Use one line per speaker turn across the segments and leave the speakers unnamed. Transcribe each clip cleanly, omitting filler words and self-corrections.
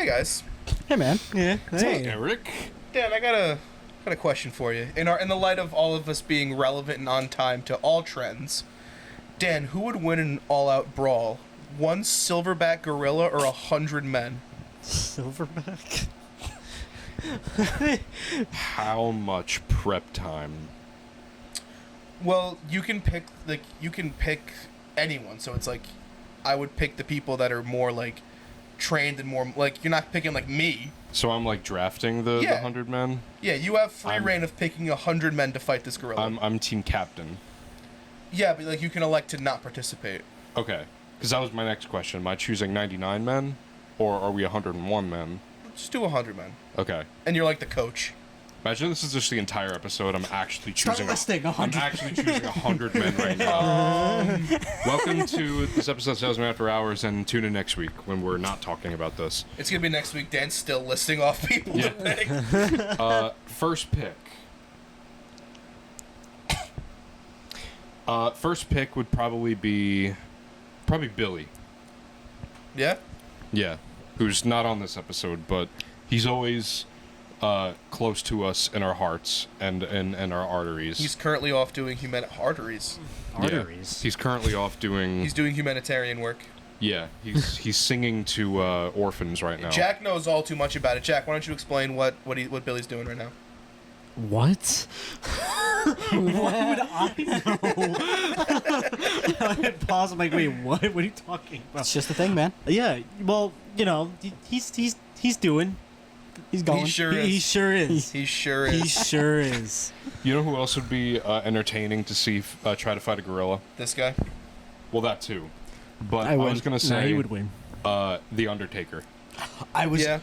Hey guys.
Hey man.
Yeah.
Hey, Eric.
Dan, I got a question for you. In the light of all of us being relevant and on time to all trends, Dan, who would win an all-out brawl? One silverback gorilla or 100 men?
Silverback.
How much prep time?
Well, you can pick anyone. So it's like, I would pick the people that are more like trained and more like, you're not picking like me.
So I'm like drafting the 100 men?
Yeah, you have free reign of picking 100 men to fight this gorilla.
I'm team captain.
Yeah, but like you can elect to not participate.
Okay. Because that was my next question. Am I choosing 99 men? Or are we 101 men?
Just do 100 men.
Okay.
And you're like the coach.
Imagine this is just the entire episode. I'm actually choosing.
I'm
actually choosing 100 men right now. Welcome to this episode of Salesmen After Hours, and tune in next week when we're not talking about this.
It's gonna be next week. Dan's still listing off people to pick.
First pick. First pick would probably be Billy.
Yeah.
Yeah, who's not on this episode, but he's always close to us in our hearts and our arteries.
He's currently off doing arteries.
Arteries.
Yeah, he's currly off doing.
He's doing humanitarian work.
Yeah, he's singing to orphans right now.
Jack knows all too much about it. Jack, why don't you explain what Billy's doing right now?
What? What would I know? I paused. I'm like, wait, what? What are you talking about?
It's just a thing, man.
Yeah. Well, you know, he's doing.
He's going.
He sure is.
He sure is.
He sure is.
He sure is.
You know who else would be entertaining to see try to fight a gorilla?
This guy.
Well, that too. But I was gonna say
he would win.
The Undertaker.
I was.
Yeah.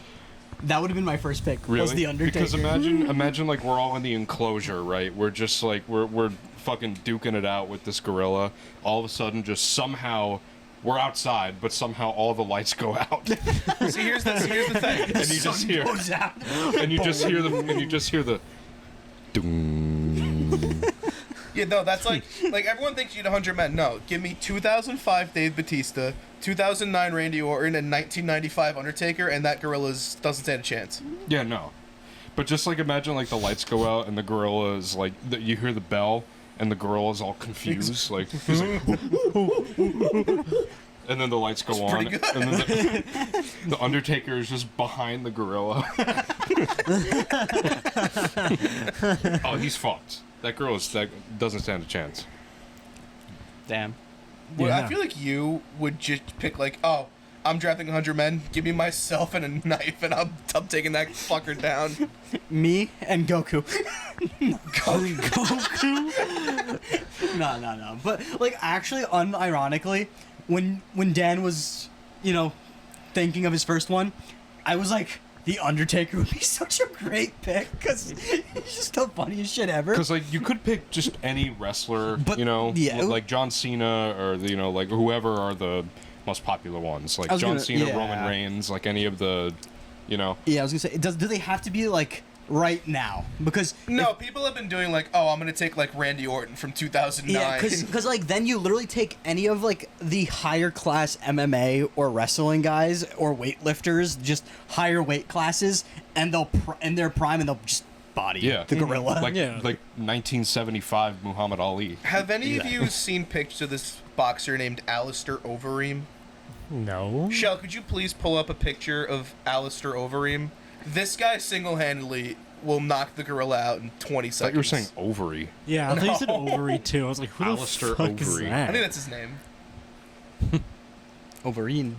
That would have been my first pick.
Really?
Was the Undertaker?
Because imagine like we're all in the enclosure, right? We're just like we're fucking duking it out with this gorilla. All of a sudden, just somehow we're outside, but somehow all the lights go out.
See, here's the thing.
And you just hear, and you just hear the, doom.
Yeah, no, that's like everyone thinks you need 100 men. No, give me 2005 Dave Bautista, 2009 Randy Orton, and 1995 Undertaker, and that gorilla doesn't stand a chance.
Yeah, no. But just like imagine like the lights go out and the gorilla is like you hear the bell and the gorilla is all confused, like he's like, and then the lights go on, and then the Undertaker is just behind the gorilla. Oh, he's fucked. That doesn't stand a chance.
Damn.
Well,
Yeah.
I feel like you would just pick like, oh, I'm drafting 100 men. Give me myself and a knife, and I'm taking that fucker down.
Me and Goku.
Goku?
No. But like, actually, unironically, when Dan was, thinking of his first one, I was like, the Undertaker would be such a great pick because he's just the funniest shit ever.
Because like you could pick just any wrestler,
But,
like John Cena or like whoever are the most popular ones, like John Cena, Roman Reigns, like any of the,
Yeah, I was gonna say, do they have to be like right now? Because
No, people have been doing like, oh, I'm gonna take like Randy Orton from 2009.
yeah, because like then you literally take any of like the higher class MMA or wrestling guys or weightlifters, just higher weight classes, and they'll in their prime and they'll just body the gorilla.
like 1975 Muhammad Ali.
Have any of you seen pictures of this boxer named Alistair Overeem?
No.
Shell, could you please pull up a picture of Alistair Overeem? This guy single-handedly will knock the gorilla out in 20 seconds.
I thought you were saying ovary.
Yeah, I thought you said ovary too. I was like, who
Alistair
the fuck is
Overeem.
that?
I think that's his name.
Overeem.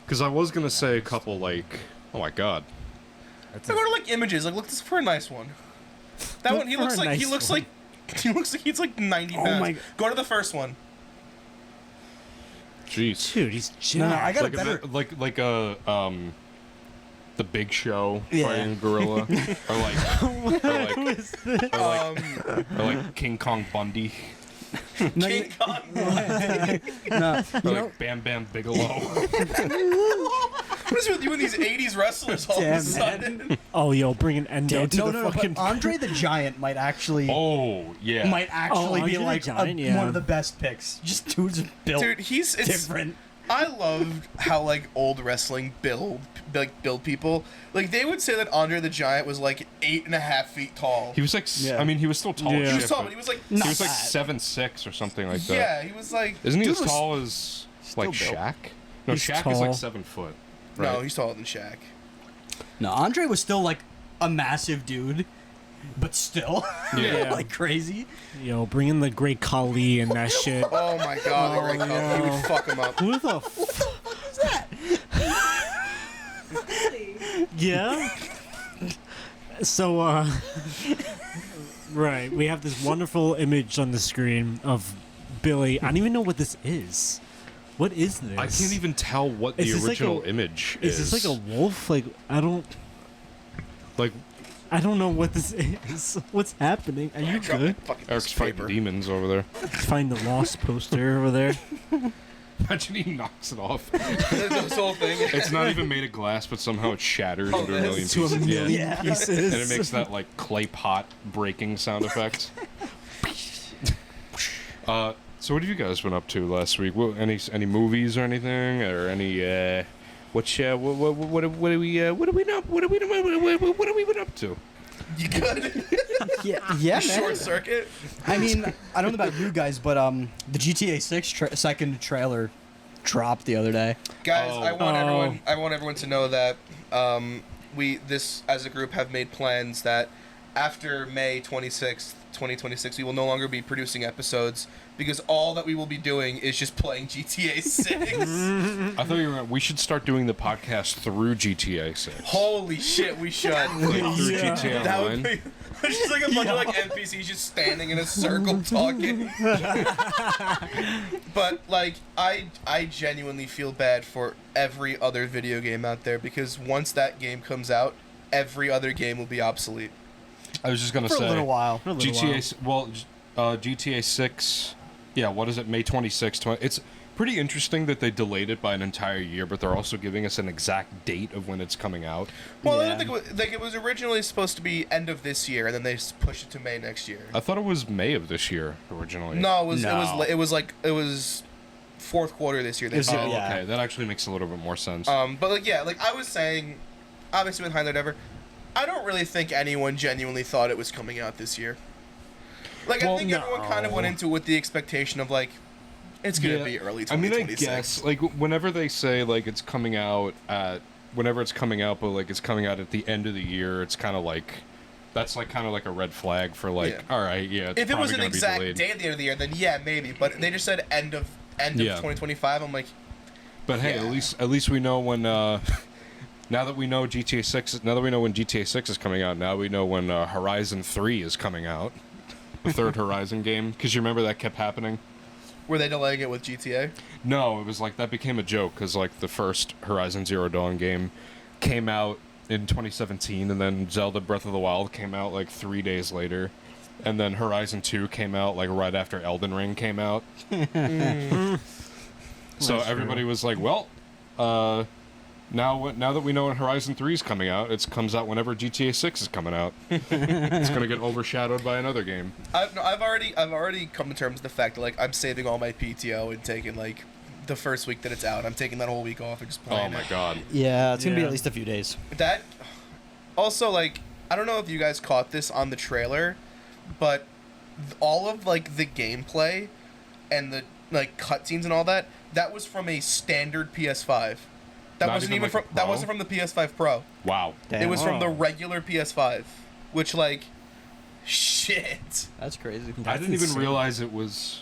Because I was gonna say a couple like, oh my god,
So go to like images. Like, look for a nice one. That
Look
one. He
for
looks
a
like
nice one.
he looks like he's like 90 pounds.
Oh my-
Go to the first one.
jeez.
Dude, he's jacked.
No, I got
Like
a better.
like the Big Show
Yeah.
fighting a gorilla, or like King Kong Bundy,
No,
King Kong.
no,
or like Bam Bam Bigelow.
What is with you and these 80s wrestlers all of a
Damn,
sudden?
Oh, yo, bring an endo to
no,
the
no,
fucking.
but Andre the Giant might actually
Oh yeah.
be
Andre
like
the Giant, yeah.
one of the best picks. Just dudes built
Dude, it's
different.
I loved how like old wrestling build people. Like they would say that Andre the Giant was like 8.5 feet tall.
He was like,
Yeah.
I mean, he was still tall.
Yeah.
As
He was
shit,
tall,
but
but he was like
he was like
Not
7'6" or something like that.
yeah, he was like
Isn't he
Dude
as
was
tall as like
still built.
Shaq? No,
He's
Shaq is
tall.
like 7 foot.
no,
Right?
he's taller than Shaq.
No, Andre was still like a massive dude, but still
Yeah.
like crazy.
Yo, bring in the great Kali and that shit.
Oh my god,
Oh,
Great Khali, he
no.
would fuck him up.
Who the
What is that?
Yeah. So, right, we have this wonderful image on the screen of Billy. I don't even know what this is. What is this?
I can't even tell what
Is
the
this like
original
a-
image
Is
is.
this like a wolf? Like
like
I don't know what this is. What's happening? Are you
Drop
good?
that fucking
Eric's
piece of
fighting
paper.
demons over there?
Find the lost poster over there.
Imagine he knocks it off.
This whole thing.
It's not even made of glass, but somehow it shatters
Oh,
into a
this?
million
To a
pieces.
million
Yeah.
pieces.
And it makes that like clay pot breaking sound effect. So what have you guys been up to last week? Any movies or anything, or any what have we been up to?
You good?
Yeah,
Short
man.
circuit.
I mean, I don't know about you guys, but the GTA 6 second trailer dropped the other day.
Guys,
Oh.
I want everyone to know that we as a group have made plans that after May 26th, 2026, we will no longer be producing episodes because all that we will be doing is just playing GTA 6.
I thought you were. We should start doing the podcast through GTA 6.
Holy shit, we should.
Like through
Yeah.
GTA
That
Online.
would be it's just like a bunch of like NPCs just standing in a circle talking. But like I genuinely feel bad for every other video game out there because once that game comes out, every other game will be obsolete.
I was just gonna
For
say
a little while.
For a little
GTA. Well, GTA 6. Yeah, what is it? May 26th. It's pretty interesting that they delayed it by an entire year, but they're also giving us an exact date of when it's coming out.
Well, I
Yeah.
don't think it was originally supposed to be end of this year, and then they pushed it to May next year.
I thought it was May of this year originally.
No,
No.
it was fourth quarter this year. They
It was-
said.
Oh,
Yeah.
okay. That actually makes a little bit more sense.
But like yeah, like I was saying, obviously with hindsight ever, I don't really think anyone genuinely thought it was coming out this year. Like I
Well,
think everyone kind of went
no.
into it with the expectation of like, it's gonna
Yeah.
be early
I mean,
2026.
I guess like whenever they say like it's coming out at whenever it's coming out, but like it's coming out at the end of the year, it's kind of like that's like kind of like a red flag for like,
Yeah.
all right, yeah. It's
If it was
probably
an
gonna be
exact
delayed.
day at the end of the year, then yeah, maybe. But they just said end of
Yeah.
2025. I'm like,
But hey,
Yeah.
at least we know when. Now that we know GTA 6, now that we know when GTA 6 is coming out, now we know when Horizon 3 is coming out, the third Horizon game. Because you remember that kept happening.
were they delaying it with GTA?
No, it was like that became a joke because like the first Horizon Zero Dawn game came out in 2017, and then Zelda Breath of the Wild came out like 3 days later, and then Horizon 2 came out like right after Elden Ring came out. So
That's
everybody
true.
was like, well, now that we know when Horizon 3 is coming out, it comes out whenever GTA 6 is coming out. It's gonna get overshadowed by another game.
I've already come to terms with the fact that like I'm saving all my PTO and taking like the first week that it's out. I'm taking that whole week off and just
Oh
playing
my
it.
god.
Yeah, it's gonna be
Yeah.
at least a few days.
That also like I don't know if you guys caught this on the trailer, but all of like the gameplay and the like cutscenes and all that was from a standard PS5. That
Not
wasn't
even,
even
like,
from
a
that
Pro?
wasn't from the PS5 Pro.
Wow.
Damn.
It was from the
Oh.
regular PS5, which like shit.
That's crazy.
I didn't even
insane.
realize it was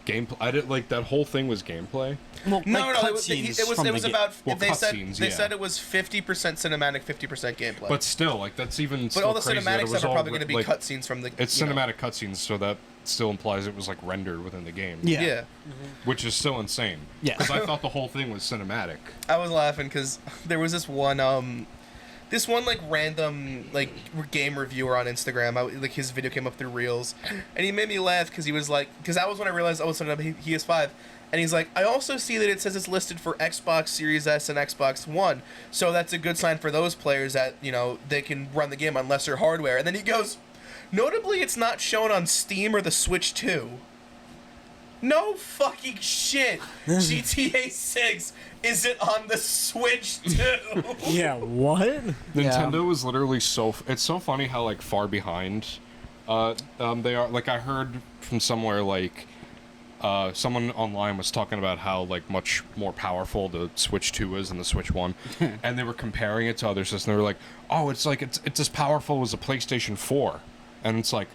gameplay. I didn't like that whole thing was gameplay.
Well,
No,
like
it was
cutscenes
it was,
from
it was
the
about
Well,
they said
cutscenes,
they
yeah.
said it was 50% cinematic, 50% gameplay.
But still, like that's even.
But
still
all the
crazy that it
cinematic
was
stuff are
all
probably going to be
like,
cutscenes from the.
It's
you know.
cinematic cutscenes, so that still implies it was like rendered within the game.
Yeah.
Yeah,
Which is still insane.
Yeah.
Because I thought the whole thing was cinematic.
I was laughing because there was this one like random like game reviewer on Instagram. Like his video came up through Reels, and he made me laugh because he was like, because that was when I realized oh, suddenly he has 5. And he's like, I also see that it says it's listed for Xbox Series S and Xbox One, so that's a good sign for those players that, you know, they can run the game on lesser hardware. And then he goes, notably, it's not shown on Steam or the Switch 2. No fucking shit. GTA 6 isn't on the Switch too.
Yeah, what?
Nintendo is literally it's so funny how like far behind they are. Like I heard from somewhere like someone online was talking about how like much more powerful the Switch 2 is than the Switch 1, and they were comparing it to other systems. They were like, "Oh, it's as powerful as a PlayStation 4," and it's like,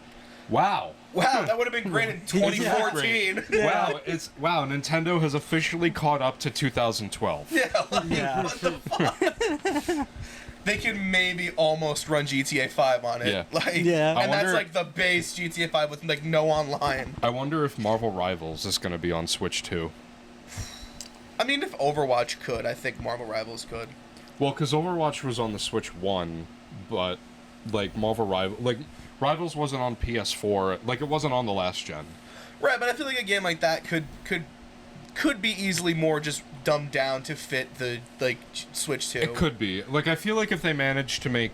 "Wow."
Wow, that would have been great in 2014.
Wow, wow. Nintendo has officially caught up to 2012.
Yeah, like,
Yeah.
what the fuck? They can maybe almost run GTA 5 on it.
Yeah.
Like,
Yeah.
I
And that's
wonder-
like the base GTA 5 with like no online.
I wonder if Marvel Rivals is going to be on Switch 2.
I mean, if Overwatch could, I think Marvel Rivals could.
Well, because Overwatch was on the Switch 1, but like Rivals wasn't on PS4. Like it wasn't on the last gen.
Right, but I feel like a game like that could be easily more just dumbed down to fit the like Switch 2.
It could be. Like I feel like if they managed to make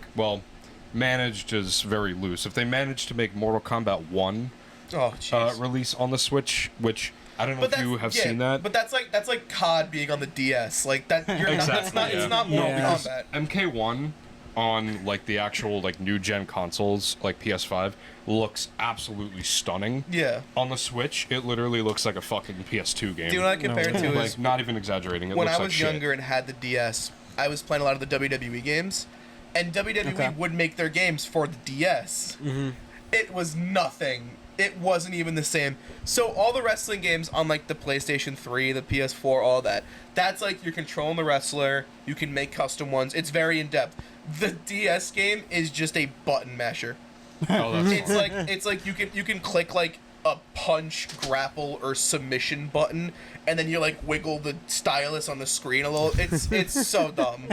managed is very loose. If they managed to make Mortal Kombat 1
Oh, jeez.
release on the Switch, which I don't know if you have seen that.
But that's like COD being on the DS. Like that. You're not, that's not.
yeah.
It's not Mortal
Yeah.
Kombat.
MK1 on like the actual like new gen consoles like PS5 looks absolutely stunning.
Yeah.
On the Switch, it literally looks like a fucking PS2 game.
Do you know what I compare it to?
Like
Is
not even exaggerating. It
when
looks
I
like
was
shit.
younger and had the DS, I was playing a lot of the WWE games, and WWE
Okay.
would make their games for the DS.
Mm-hmm.
It was nothing. It wasn't even the same. So all the wrestling games on like the PlayStation 3, the PS4, all that, that's like you're controlling the wrestler, you can make custom ones. It's very in depth. The DS game is just a button masher.
Oh, that's
It's like you can click like a punch, grapple, or submission button, and then you like wiggle the stylus on the screen a little. It's so dumb.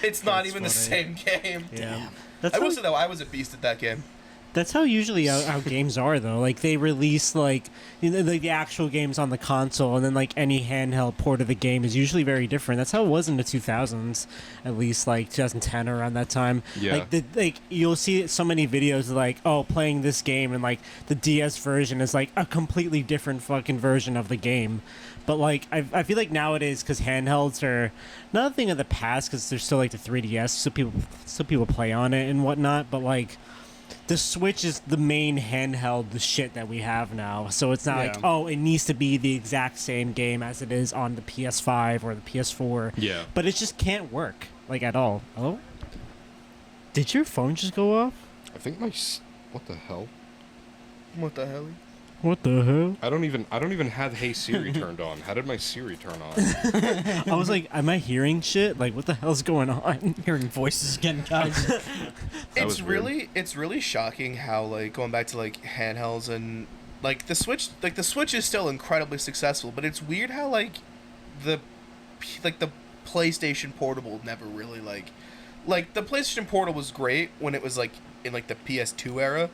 It's not even the same game.
Yeah.
That's
I
how,
will say though, I was a beast at that game.
That's how usually how games are though. Like they release like the actual games on the console, and then like any handheld port of the game is usually very different. That's how it was in the 2000s, at least like 2010 around that time.
Yeah.
Like you'll see so many videos like, oh, playing this game, and like the DS version is like a completely different fucking version of the game. But like I feel like nowadays, because handhelds are not a thing of the past, because there's still like the 3DS, so people play on it and whatnot. But like the Switch is the main handheld, the shit that we have now. So it's not like,
Yeah.
oh, it needs to be the exact same game as it is on the PS5 or the PS4.
Yeah.
But it just can't work, like, at all. Oh? Did your phone just go off?
I think what the hell?
What the hell?
What the hell?
I don't even have Hey Siri turned on. How did my Siri turn on?
I was like, am I hearing shit? Like, what the hell's going on?
hearing voices again, guys.
was weird.
It's really shocking how like going back to like handhelds and like the Switch is still incredibly successful, but it's weird how like the PlayStation Portable never really like the PlayStation Portable was great when it was like in like the PS2 era,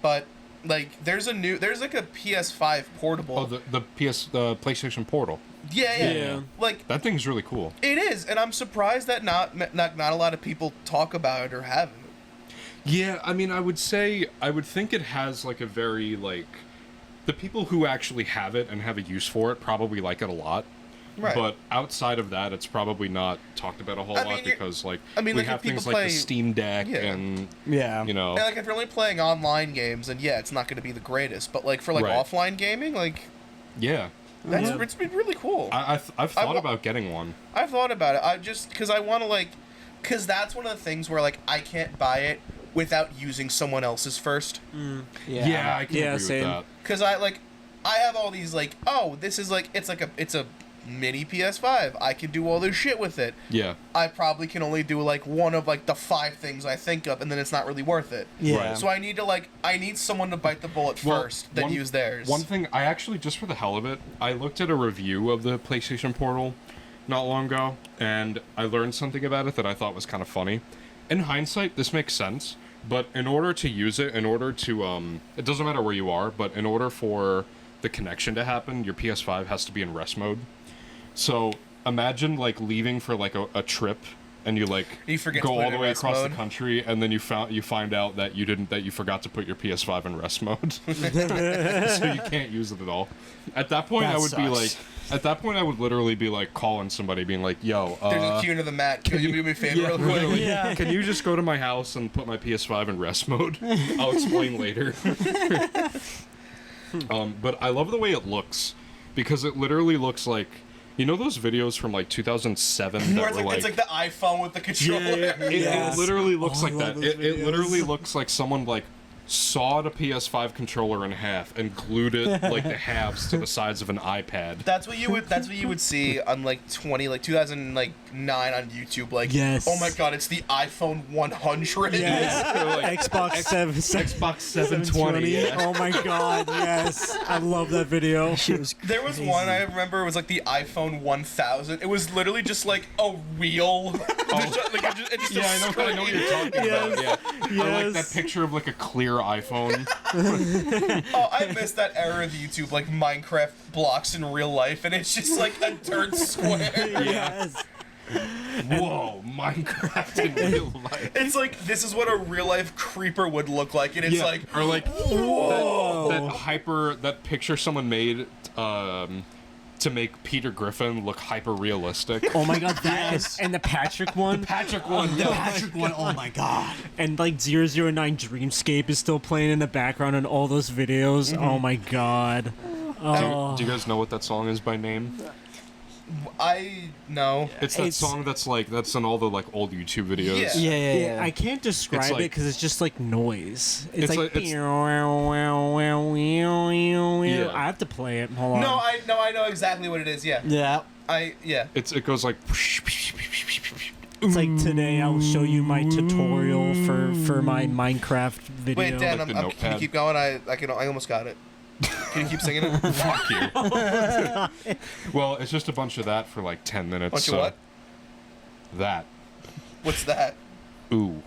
but like there's like a PS5 portable.
Oh, the PlayStation Portal.
yeah.
Yeah.
Like
That thing's really cool.
it is, and I'm surprised that not a lot of people talk about it or have it.
Yeah, I mean, I would think it has like a very like the people who actually have it and have a use for it probably like it a lot.
Right.
But outside of that, it's probably not talked about a whole
I
lot
mean, you're-
because like
I mean,
we
like,
have
if people
things like
play-
the Steam Deck
Yeah.
and
Yeah.
you know
And like if you're only playing online games, then yeah, it's not going to be the greatest. But like for like
Right.
offline gaming, like
yeah.
it's been really cool.
I've thought
wa-
about getting one.
I've thought about it. I just because I want to because that's one of the things where like I can't buy it without using someone else's first.
Yeah, I can
Yeah,
agree
same.
with that.
Because I have all these like, oh, this is like it's a mini PS5. I can do all this shit with it.
Yeah.
I probably can only do like one of like the 5 things I think of, and then it's not really worth it.
Yeah.
Right.
So I need someone to bite the bullet
Well,
first, then use theirs.
One thing, I actually, just for the hell of it, I looked at a review of the PlayStation Portal not long ago, and I learned something about it that I thought was kind of funny. In hindsight, this makes sense, but in order to use it, it doesn't matter where you are, but in order for the connection to happen, your PS5 has to be in rest mode. So imagine like leaving for like a trip and you like
You forget to
go
put it
all the
in
way
rest
across
mode.
the country, and then you find out that you forgot to put your PS5 in rest mode, so you can't use it at all. At that point,
That
I would be like,
sucks.
at that point, I would literally be like calling somebody, being like, "Yo,
There's a queue under the mat. Can you do me a favor
yeah,
real quick?
literally,
Yeah.
can you just go to my house and put my PS5 in rest mode? I'll explain later." But I love the way it looks, because it literally looks like, you know those videos from like 2007
Where
that
it's
were
like, it's like the iPhone with the controller.
it literally looks
Oh, I
like
love
that.
those
It
videos.
literally looks like someone like sawed a PS5 controller in half and glued it like the halves to the sides of an iPad.
That's what you would see on like 2009 on YouTube. Like,
Yes.
oh my god, it's the iPhone 100.
Like,
Xbox 7,
Xbox 720. Yeah.
Oh my god, yes. I love that video.
Shit was
There was one I remember. It was like the iPhone 1000. It was literally just like a wheel.
Yeah, I know what you're talking about. Yeah, I like that
Yes.
picture of like a clear iPhone.
Oh, I miss that era of YouTube, like Minecraft blocks in real life, and it's just like a dirt square.
Yes.
Whoa, Minecraft in real life.
It's like this is what a real life creeper would look like, and it's like
or like that picture someone made to make Peter Griffin look hyper realistic.
Oh my god, that and the Patrick one.
Patrick one.
the Patrick one. Oh my god.
And like 009 Dreamscape is still playing in the background in all those videos. Oh my god. Oh.
Do you guys know what that song is by name?
I know.
It's that
It's-
song that's in all the like old YouTube videos.
Yeah.
Yeah.
I can't describe
It's like-
it because it's just like noise. It's,
It's
like,
like- it's-
I have to play it. Hold on.
No, I know exactly what it is. Yeah,
Yeah.
yeah.
It goes like.
It's like today I'll show you my tutorial for my Minecraft video.
Wait, Dan,
Like the
can you
notepad.
keep going? I almost got it. Can you keep singing it?
Fuck you. Well, it's just a bunch of that for like 10 minutes.
Bunch of
so
what?
That.
What's that?
Ooh.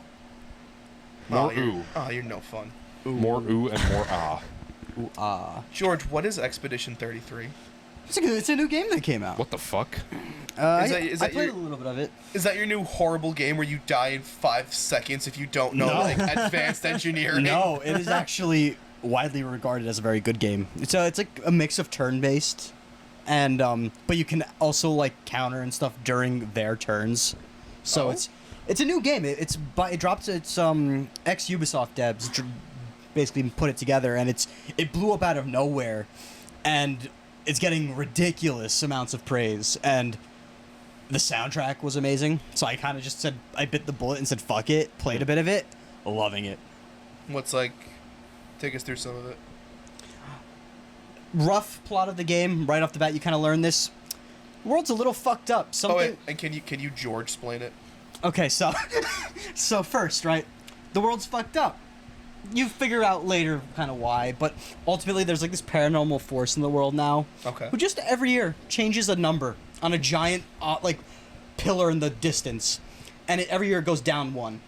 More
you're,
ooh.
Oh, you're no fun.
More ooh and more ah.
Ooh, ah.
George, what is Expedition 33?
It's a new game that came out.
What the fuck?
Is
I
that
played
your-
a little bit of it.
Is that your new horrible game where you die in 5 seconds if you don't know
No.
like advanced engineering?
No, it is actually widely regarded as a very good game. It's like a mix of turn-based, and but you can also like counter and stuff during their turns. So
Oh.
it's a new game. It dropped its ex Ubisoft devs basically put it together, and it blew up out of nowhere, and it's getting ridiculous amounts of praise, and the soundtrack was amazing. So I kind of just said I bit the bullet and said fuck it, played a bit of it, loving it.
What's like? Take us through some of it.
Rough plot of the game right off the bat. You kind of learn this. The world's a little fucked up. Something.
Oh wait, and can you George explain it?
Okay, so so first, right, the world's fucked up. You figure out later kind of why, but ultimately there's like this paranormal force in the world now.
Okay.
Who just every year changes a number on a giant like pillar in the distance, and every year it goes down one.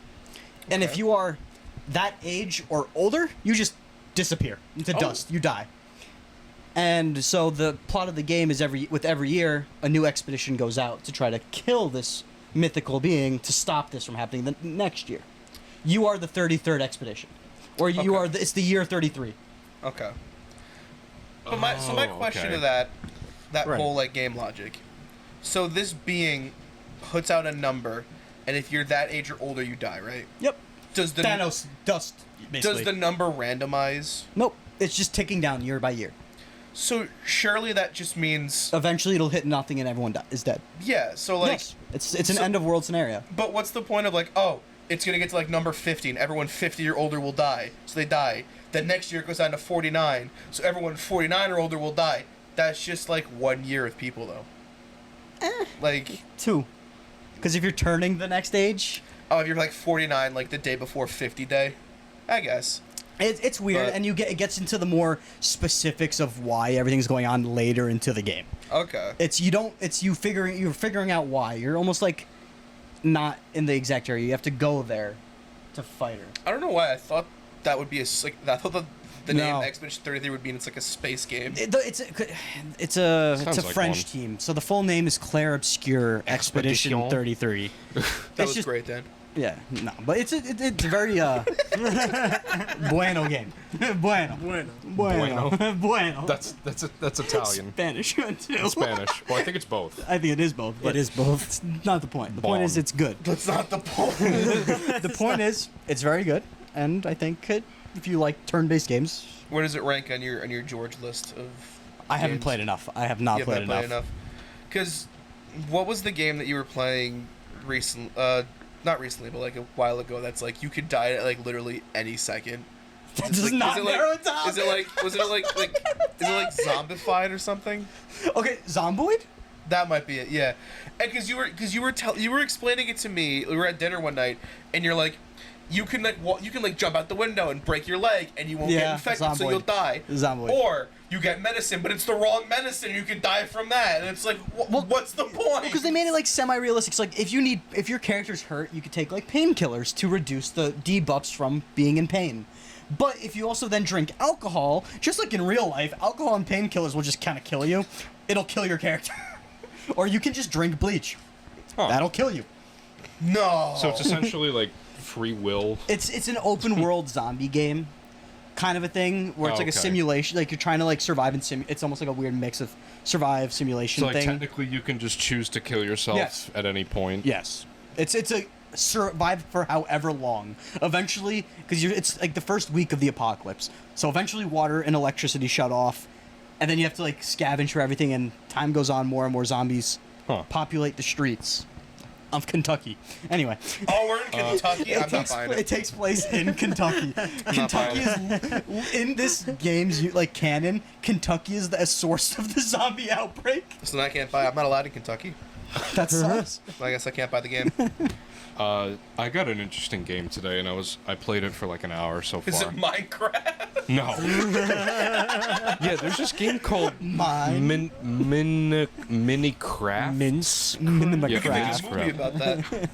And if
Okay.
you are that age or older, you just disappear into
Oh.
dust. You die. And so the plot of the game is with every year a new expedition goes out to try to kill this mythical being to stop this from happening the next year. You are the 33rd expedition, or you
Okay.
are it's the year 33.
Okay. But my question
okay.
to that
Right.
whole like game logic. So this being puts out a number, and if you're that age or older, you die, right?
Yep.
Does the
Thanos dust basically.
does the number randomize?
Nope. It's just ticking down year by year.
So surely that just means
Eventually, it'll hit nothing and everyone is dead.
yeah. So like,
Yes. It's an
so-
end of world scenario.
but what's the point of like, oh, it's gonna get to like number 50 and everyone 50 or older will die, so they die. Then next year it goes down to 49, so everyone 49 or older will die. That's just like 1 year of people though. Like,
2. Because if you're turning the next age,
oh, if you're like 49, like the day before 50 day, I guess.
it's weird,
But-
and it gets into the more specifics of why everything's going on later into the game.
Okay.
You're figuring out why. You're almost like not in the exact area. You have to go there to fight her.
I don't know why I thought that would be I thought the name
No.
Expedition 33 would mean it's like a space game.
It's a
Sounds like
French
one.
team. So the full name is Claire Obscure Expedition
Expedition.
33.
That
it's
was
just-
great, Dan.
Yeah, no, but it's very bueno game. Bueno. Bueno.
That's Italian.
Spanish too.
Spanish. Well, I think it's both.
I think it is both. But
It is both.
It's not the point. The point is
Bon.
it's good.
That's not the point.
The point is it's very good, and I think if you like turn-based games,
Where does it rank on your George list of?
I haven't
games?
played enough. I have not
You
played
haven't
enough.
Because, what was the game that you were playing recently? Not recently, but like a while ago. That's like you could die at like literally any second.
That
Is
does
it
not
like,
narrow it down.
Is it like was it like is it like zombified or something?
Okay, Zomboid?
That might be it. Yeah, and because you were explaining it to me. We were at dinner one night, and you're like, you can like jump out the window and break your leg, and you won't get
Yeah,
infected, so
Zomboid.
you'll die.
Zomboid.
Or you get medicine, but it's the wrong medicine. You could die from that, and it's like, what's the point?
Because they made it like semi-realistic. So, like if your character's hurt, you could take like painkillers to reduce the debuffs from being in pain. But if you also then drink alcohol, just like in real life, alcohol and painkillers will just kind of kill you. It'll kill your character. Or you can just drink bleach.
Huh.
That'll kill you.
No.
So it's essentially like free will.
It's an open world zombie game, kind of a thing where it's like a
Okay.
simulation. Like you're trying to like survive and it's almost like a weird mix of survive simulation
So like
thing.
technically you can just choose to kill yourself
Yes.
at any point.
Yes, it's a survive for however long. Eventually, because it's like the first week of the apocalypse. So eventually, water and electricity shut off, and then you have to like scavenge for everything. And time goes on, more and more zombies
Huh.
populate the streets of Kentucky. Anyway,
Oh, we're in Kentucky. I'm not buying
it
it.
takes place in Kentucky. Kentucky is in this game's like canon. Kentucky is the source of the zombie outbreak.
So I can't buy. I'm not allowed in Kentucky.
That sucks.
So I guess I can't buy the game.
I got an interesting game today, and I played it for like an hour so
Is it
far.
Minecraft?
No. Yeah, there's this game called
Mine.
Minicraft.
Mince.
You can make
Minecraft.
a movie about that.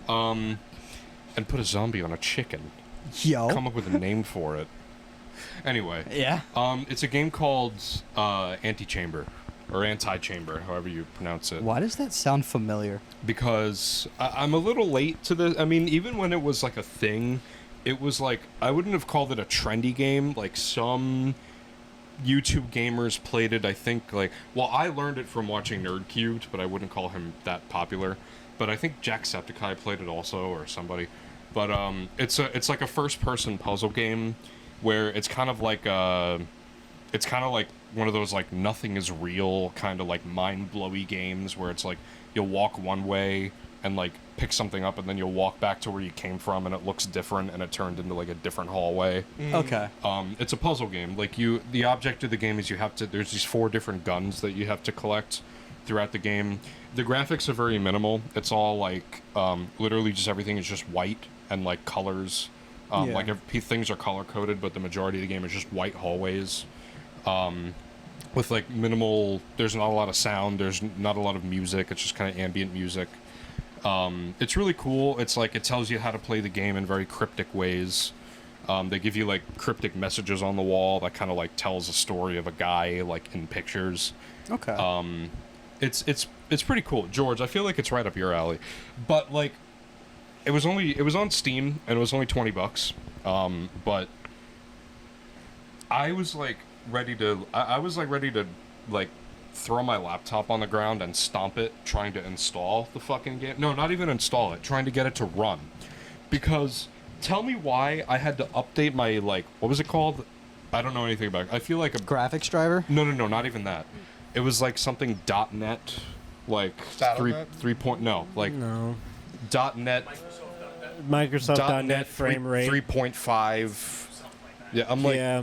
And put a zombie on a chicken.
Yo.
Come up with a name for it. Anyway,
Yeah.
it's a game called Antichamber or Anti-Chamber, however you pronounce it.
Why does that sound familiar?
Because I'm a little late to this. I mean, even when it was like a thing, it was like I wouldn't have called it a trendy game. Like some YouTube gamers played it. I think like I learned it from watching Nerd Cubed, but I wouldn't call him that popular. But I think Jacksepticeye played it also, or somebody. But it's like a first-person puzzle game where it's kind of like one of those like nothing is real kind of like mind-blowy games where it's like you'll walk one way and like pick something up and then you'll walk back to where you came from and it looks different and it turned into like a different hallway.
Okay.
It's a puzzle game. Like the object of the game is there's these 4 different guns that you have to collect throughout the game. The graphics are very minimal. It's all like literally just everything is just white and like colors.
Yeah.
Like things are color coded, but the majority of the game is just white hallways. With like minimal, there's not a lot of sound, there's not a lot of music, it's just kind of ambient music. It's really cool. It's like it tells you how to play the game in very cryptic ways. They give you like cryptic messages on the wall that kind of like tells a story of a guy like in pictures.
Okay.
It's pretty cool. George, I feel like it's right up your alley. But like it was on Steam and it was only $20. But I was like ready to like throw my laptop on the ground and stomp it trying to install the fucking game. No, not even install it, trying to get it to run. Because tell me why I had to update my like what was it called? I don't know anything about it. I feel like a
Graphics driver?
No, not even that. It was like something .net like
Battle.net?
3 point no, like
No.
.net
Microsoft.net frame rate.
3.5. Yeah, I'm like
Yeah.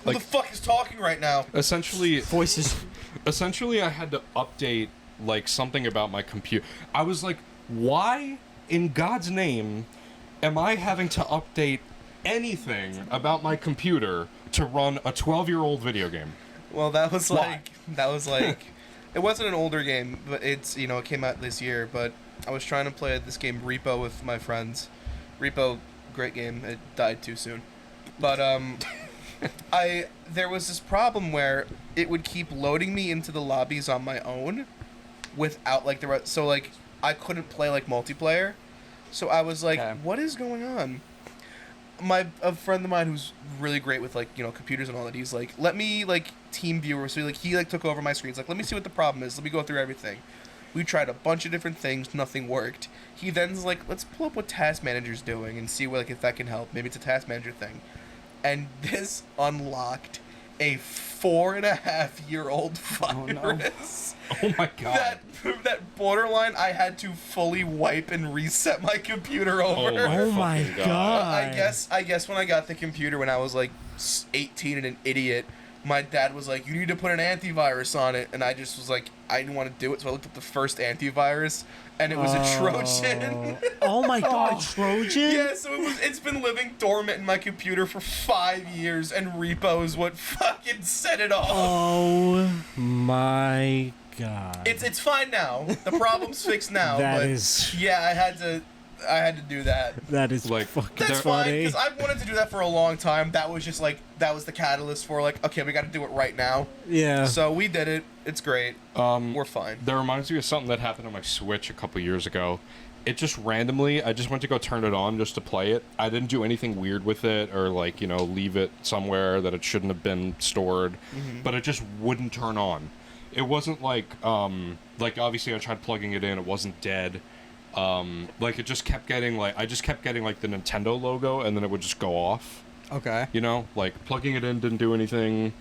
Who the fuck is talking right now?
essentially
Voices.
I had to update like something about my computer. I was like, why in God's name am I having to update anything about my computer to run a 12-year-old video game?
Well, that was
Why?
like, it wasn't an older game, but it came out this year. But I was trying to play this game Repo with my friends. Repo, great game. It died too soon, but there was this problem where it would keep loading me into the lobbies on my own without like so like I couldn't play like multiplayer. So I was like,
Okay.
what is going on? A friend of mine who's really great with like, computers and all that, he's like, let me like team viewer. So he took over my screen. He's like, let me see what the problem is. Let me go through everything. We tried a bunch of different things, nothing worked. He then's like, let's pull up what Task Manager's doing and see if that can help. Maybe it's a Task Manager thing. And this unlocked a 4.5-year-old virus.
Oh my god.
That borderline I had to fully wipe and reset my computer over.
Oh my
fucking God.
god.
I guess when I got the computer when I was like 18 and an idiot, my dad was like, you need to put an antivirus on it, and I just was like, I didn't want to do it, so I looked up the first antivirus, and it was a Trojan.
Oh my god, Trojan?
Yeah, so it's been living dormant in my computer for 5 years, and repo is what fucking set it off.
Oh my god.
It's fine now. The problem's fixed now.
That
but
is-
yeah, I had to do that.
That is
Like,
fucking
That's fine
funny.
because I've wanted to do that for a long time. That was just like the catalyst for like, okay, we got to do it right now.
Yeah.
So we did it. It's great. We're fine.
That reminds me of something that happened on my Switch a couple years ago. It just randomly, I just went to go turn it on just to play it. I didn't do anything weird with it or like, leave it somewhere that it shouldn't have been stored. But it just wouldn't turn on. It wasn't like obviously I tried plugging it in, it wasn't dead. Like it just kept getting like, I just kept getting like the Nintendo logo and then it would just go off.
Okay.
Like plugging it in didn't do anything,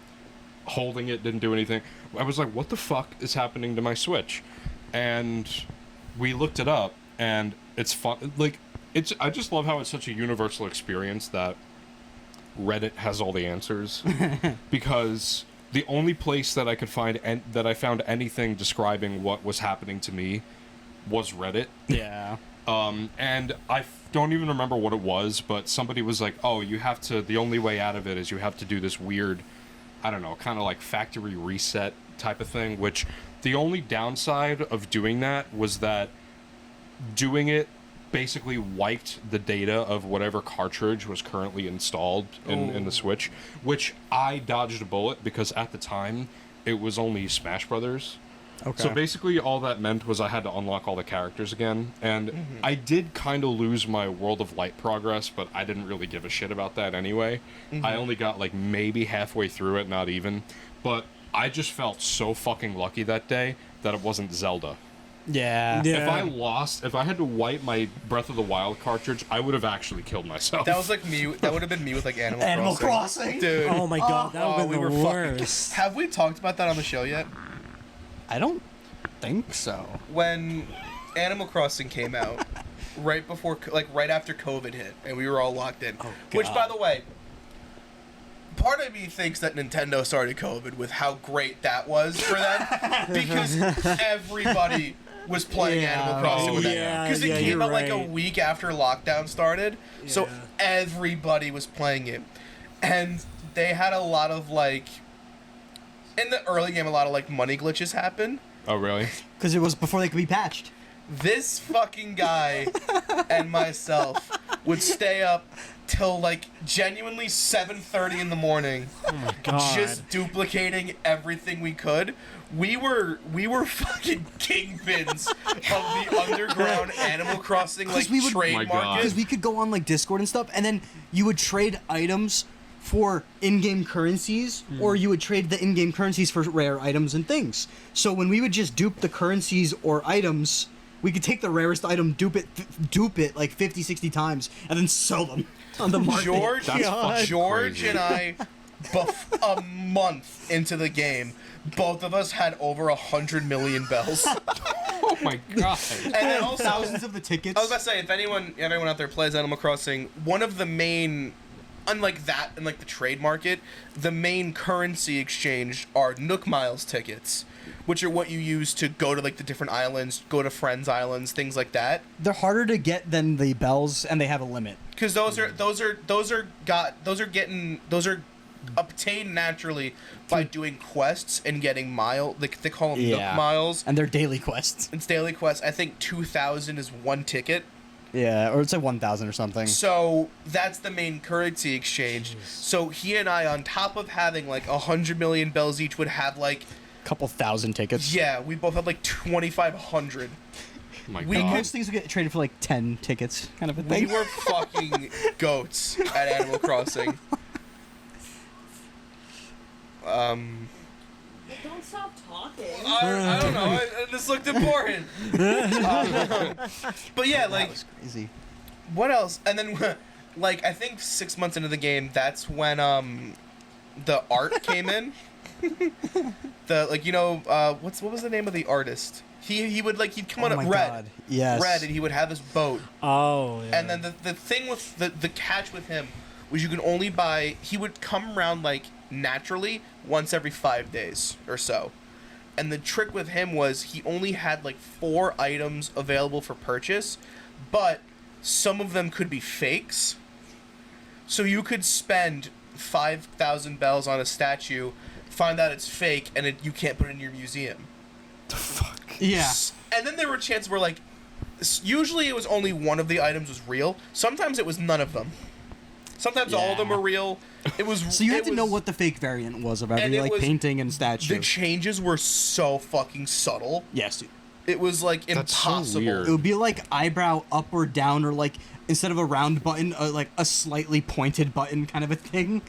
holding it didn't do anything. I was like, what the fuck is happening to my Switch? And we looked it up, and it's fun. Like, I just love how it's such a universal experience that Reddit has all the answers. Because the only place that I could find, that I found anything describing what was happening to me was Reddit.
Yeah.
And I don't even remember what it was, but somebody was like, oh, the only way out of it is you have to do this weird, I don't know, kind of like factory reset type of thing, which the only downside of doing that was that doing it basically wiped the data of whatever cartridge was currently installed in the Switch, which I dodged a bullet because at the time it was only Smash Brothers.
Okay.
So basically all that meant was I had to unlock all the characters again, and I did kind of lose my World of Light progress, but I didn't really give a shit about that anyway. I only got like maybe halfway through it, not even, but I just felt so fucking lucky that day that it wasn't Zelda.
Yeah.
Yeah.
If I had to wipe my Breath of the Wild cartridge, I would have actually killed myself.
That was like me. That would have been me with like Animal Crossing.
Animal Crossing?
Dude.
Oh my god, that would have been the worst.
Have we talked about that on the show yet?
I don't think so.
When Animal Crossing came out, right after COVID hit, and we were all locked in.
Oh,
Which,
God.
by the way, part of me thinks that Nintendo started COVID with how great that was for them, because everybody was playing
Yeah.
Animal Crossing
Oh,
with that.
yeah,
Because it
yeah,
came
you're
out like a
right.
week after lockdown started, so
Yeah.
everybody was playing it, and they had a lot of like. In the early game, a lot of like money glitches happen.
Oh, really?
Because it was before they could be patched.
This fucking guy and myself would stay up till like genuinely 7:30 in the morning,
Oh my god.
just duplicating everything we could. We were fucking kingpins of the underground Animal Crossing like
'Cause we would-
trade
Oh my God.
market.
Because we could go on like Discord and stuff, and then you would trade items for in-game currencies, or you would trade the in-game currencies for rare items and things. So when we would just dupe the currencies or items, we could take the rarest item, dupe it like 50, 60 times, and then sell them on the market.
George,
That's fucking
George
crazy.
and I, a month into the game, both of us had over 100 million bells.
Oh my god.
And then also,
thousands of the tickets.
I was about to say, if anyone out there plays Animal Crossing, one of the main, unlike that and like the trade market, the main currency exchange are Nook Miles tickets, which are what you use to go to like the different islands, go to friends' islands, things like that.
They're harder to get than the bells, and they have a limit.
Because those are obtained naturally by doing quests and getting they call them Nook Miles.
And they're daily quests.
It's daily quests. I think 2,000 is one ticket.
Yeah, or it's like 1,000 or something.
So that's the main currency exchange. So he and I, on top of having like 100 million bells each, would have like,
Couple thousand tickets.
yeah, we both had like 2,500.
My
We
God.
could-
Most things would get traded for like 10 tickets, kind of a
We
thing.
were fucking goats at Animal Crossing.
Don't stop talking.
I don't know. This looked important. But yeah,
That
like,
was crazy.
what else? And then, like, I think 6 months into the game, that's when the art came in. The like, you know, what was the name of the artist? He would like he'd come on
Oh
at
my
red,
God. Yes.
red, and he would have this boat.
Oh, yeah.
And then the thing with the catch with him was you could only buy. He would come around like naturally once every 5 days or so. And the trick with him was he only had like 4 items available for purchase, but some of them could be fakes. So you could spend 5,000 bells on a statue, find out it's fake, and you can't put it in your museum.
Yeah.
And then there were chances where like, usually it was only one of the items was real. Sometimes it was none of them. Sometimes all of them
Yeah.
were real. It was.
So you had
it
to know
was-
what the fake variant was of
And
every
it
like
was-
painting and statue.
The changes were so fucking subtle.
Yes, dude.
It was like
That's so
impossible.
weird.
It would be like eyebrow up or down, or like instead of a round button, like a slightly pointed button kind of a thing.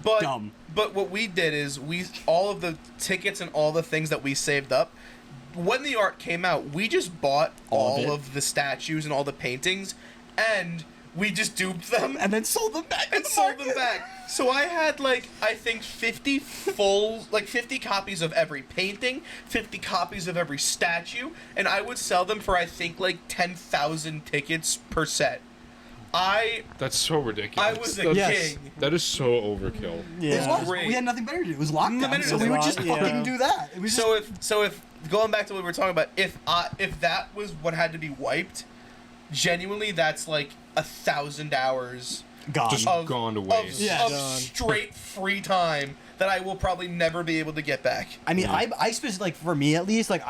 But
Dumb.
But what we did is all of the tickets and all the things that we saved up. When the art came out, we just bought
All of
all
it?
of the statues and all the paintings, and we just duped them
And then sold them back.
and sold them back. So I had like I think 50 50 copies of every painting, 50 copies of every statue, and I would sell them for I think like 10,000 tickets per set.
That's so ridiculous.
I was a
That's-
king.
That is so overkill.
It was.
Great.
We had nothing better to do. It was lockdown,
Nothing
so
to
we
do.
would just
Yeah.
fucking do that. It was
So if going back to what we were talking about, if that was what had to be wiped, genuinely that's like 1,000 hours
gone.
Just gone to waste.
Yeah.
of
Gone.
straight free time that I will probably never be able to get back.
I mean, I specifically, like, for me at least, like,